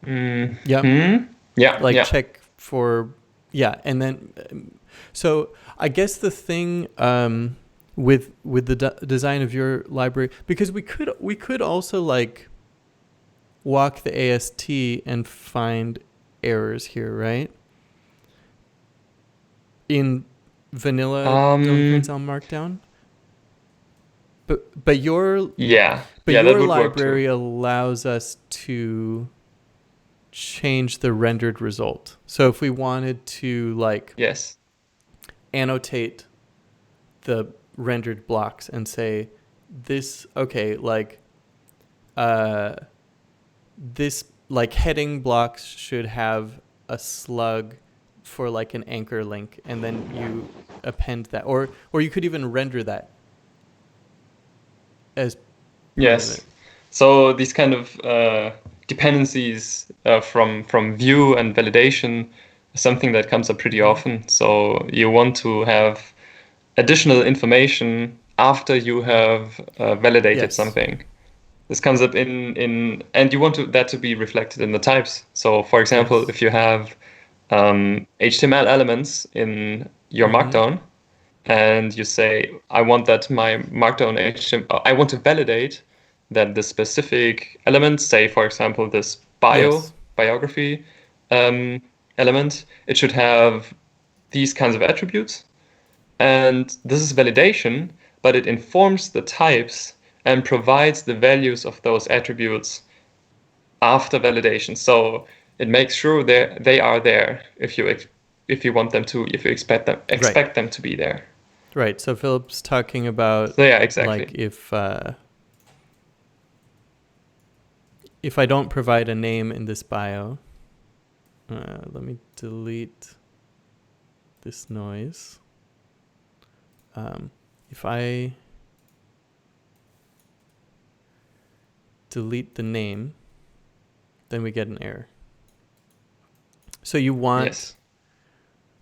Mm-hmm. Yeah. Like Yeah. check for, and then so I guess the thing with the design of your library, because we could also like walk the AST and find errors here, right? In vanilla dillonkearns elm-markdown, but your Yeah. Yeah. That would work too. library allows us to change the rendered result. So if we wanted to like Yes. annotate the rendered blocks and say this, okay, like this like heading blocks should have a slug for like an anchor link, and then you append that, or you could even render that as Yes. So these kind of dependencies from view and validation is something that comes up pretty often. So you want to have additional information after you have validated something. This comes up and you want that to be reflected in the types. So, for example, if you have HTML elements in your Markdown, and you say, I want that my Markdown HTML, I want to validate that the specific element, say, for example, this biography element, it should have these kinds of attributes. And this is validation, but it informs the types and provides the values of those attributes after validation. So it makes sure they are there if you want them to, if you expect them to be there. Right. So Philip's talking about, so yeah, exactly. Like if I don't provide a name in this bio, let me delete this noise. If I delete the name, then we get an error. So you want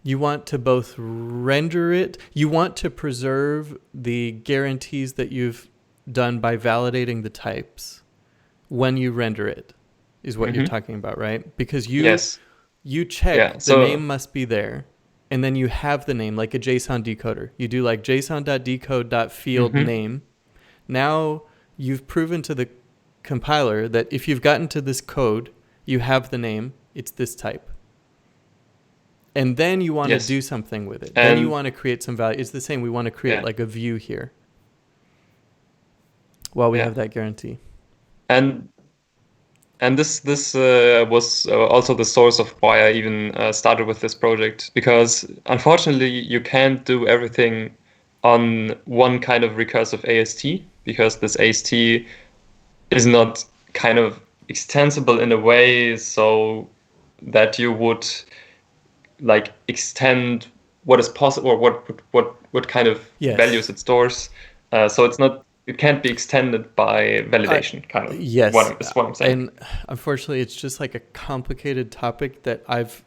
You want to both render it. You want to preserve the guarantees that you've done by validating the types when you render it, is what you're talking about, right? Because Yes. you check the name must be there, and then you have the name like a JSON decoder. You do like json.decode.field name. Now you've proven to the compiler that if you've gotten to this code, you have the name, it's this type. And then you want to do something with it. Then you want to create some value. It's the same. We want to create like a view here while we have that guarantee. And this was also the source of why I even started with this project, because unfortunately you can't do everything on one kind of recursive AST, because this AST is not kind of extensible in a way so that you would like extend what is possible or what kind of values it stores. So it can't be extended by validation, kind of. Yes, is what I'm saying. And unfortunately, it's just like a complicated topic that I've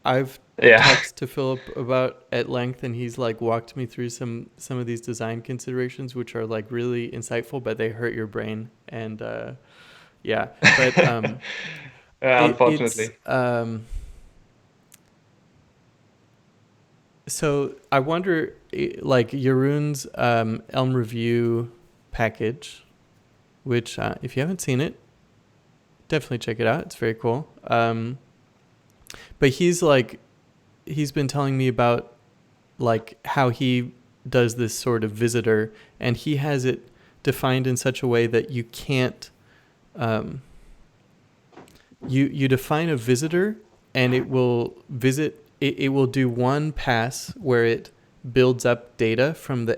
talked to Philip about at length, and he's like walked me through some of these design considerations, which are like really insightful, but they hurt your brain. And but unfortunately. So I wonder, like Jeroen's Elm review package, which if you haven't seen it, definitely check it out. It's very cool. But he's been telling me about like how he does this sort of visitor, and he has it defined in such a way that you can't. You define a visitor, and it will visit. It will do one pass where it builds up data from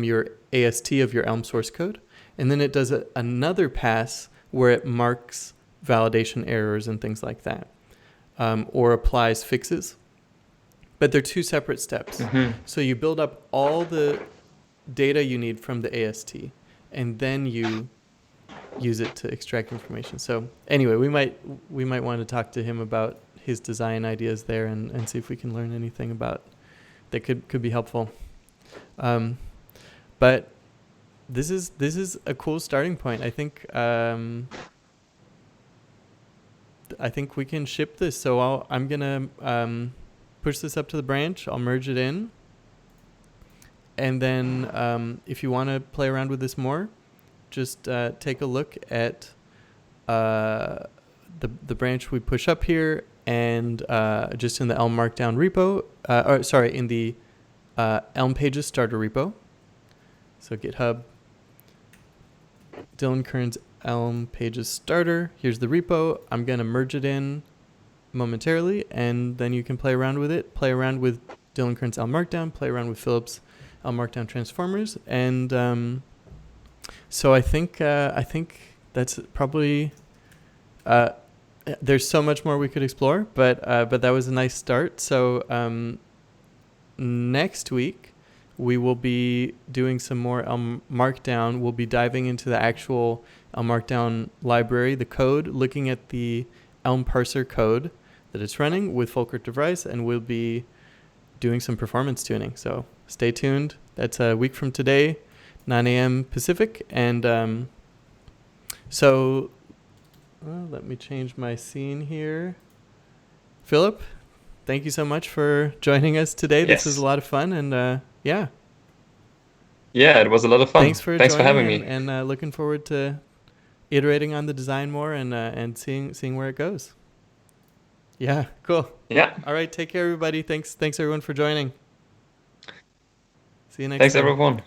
your AST of your Elm source code, and then it does another pass where it marks validation errors and things like that, or applies fixes. But they're two separate steps. So you build up all the data you need from the AST, and then you use it to extract information. So anyway, we might want to talk to him about his design ideas there and see if we can learn anything about that could be helpful. But this is a cool starting point. I think we can ship this. So I'm gonna push this up to the branch. I'll merge it in, and then if you want to play around with this more, just take a look at the branch we push up here. And just in the elm-markdown repo, in the Elm Pages starter repo. So GitHub, dillonkearns Elm Pages starter. Here's the repo. I'm going to merge it in momentarily, and then you can play around with it. Play around with dillonkearns elm-markdown. Play around with Philipp's elm-markdown transformers. And so I think that's probably... there's so much more we could explore, but that was a nice start. So next week we will be doing some more Elm-markdown. We'll be diving into the actual Elm-markdown library, the code, looking at the Elm parser code that it's running with Volkert de Vries, and we'll be doing some performance tuning. So stay tuned. That's a week from today, 9 a.m. Pacific. And so... Well, let me change my scene here. Philip, thank you so much for joining us today. This was a lot of fun, and yeah. Yeah, it was a lot of fun. Thanks for having me. And looking forward to iterating on the design more and seeing where it goes. Yeah, cool. Yeah. All right, take care, everybody. Thanks everyone for joining. See you next time. Thanks, everyone.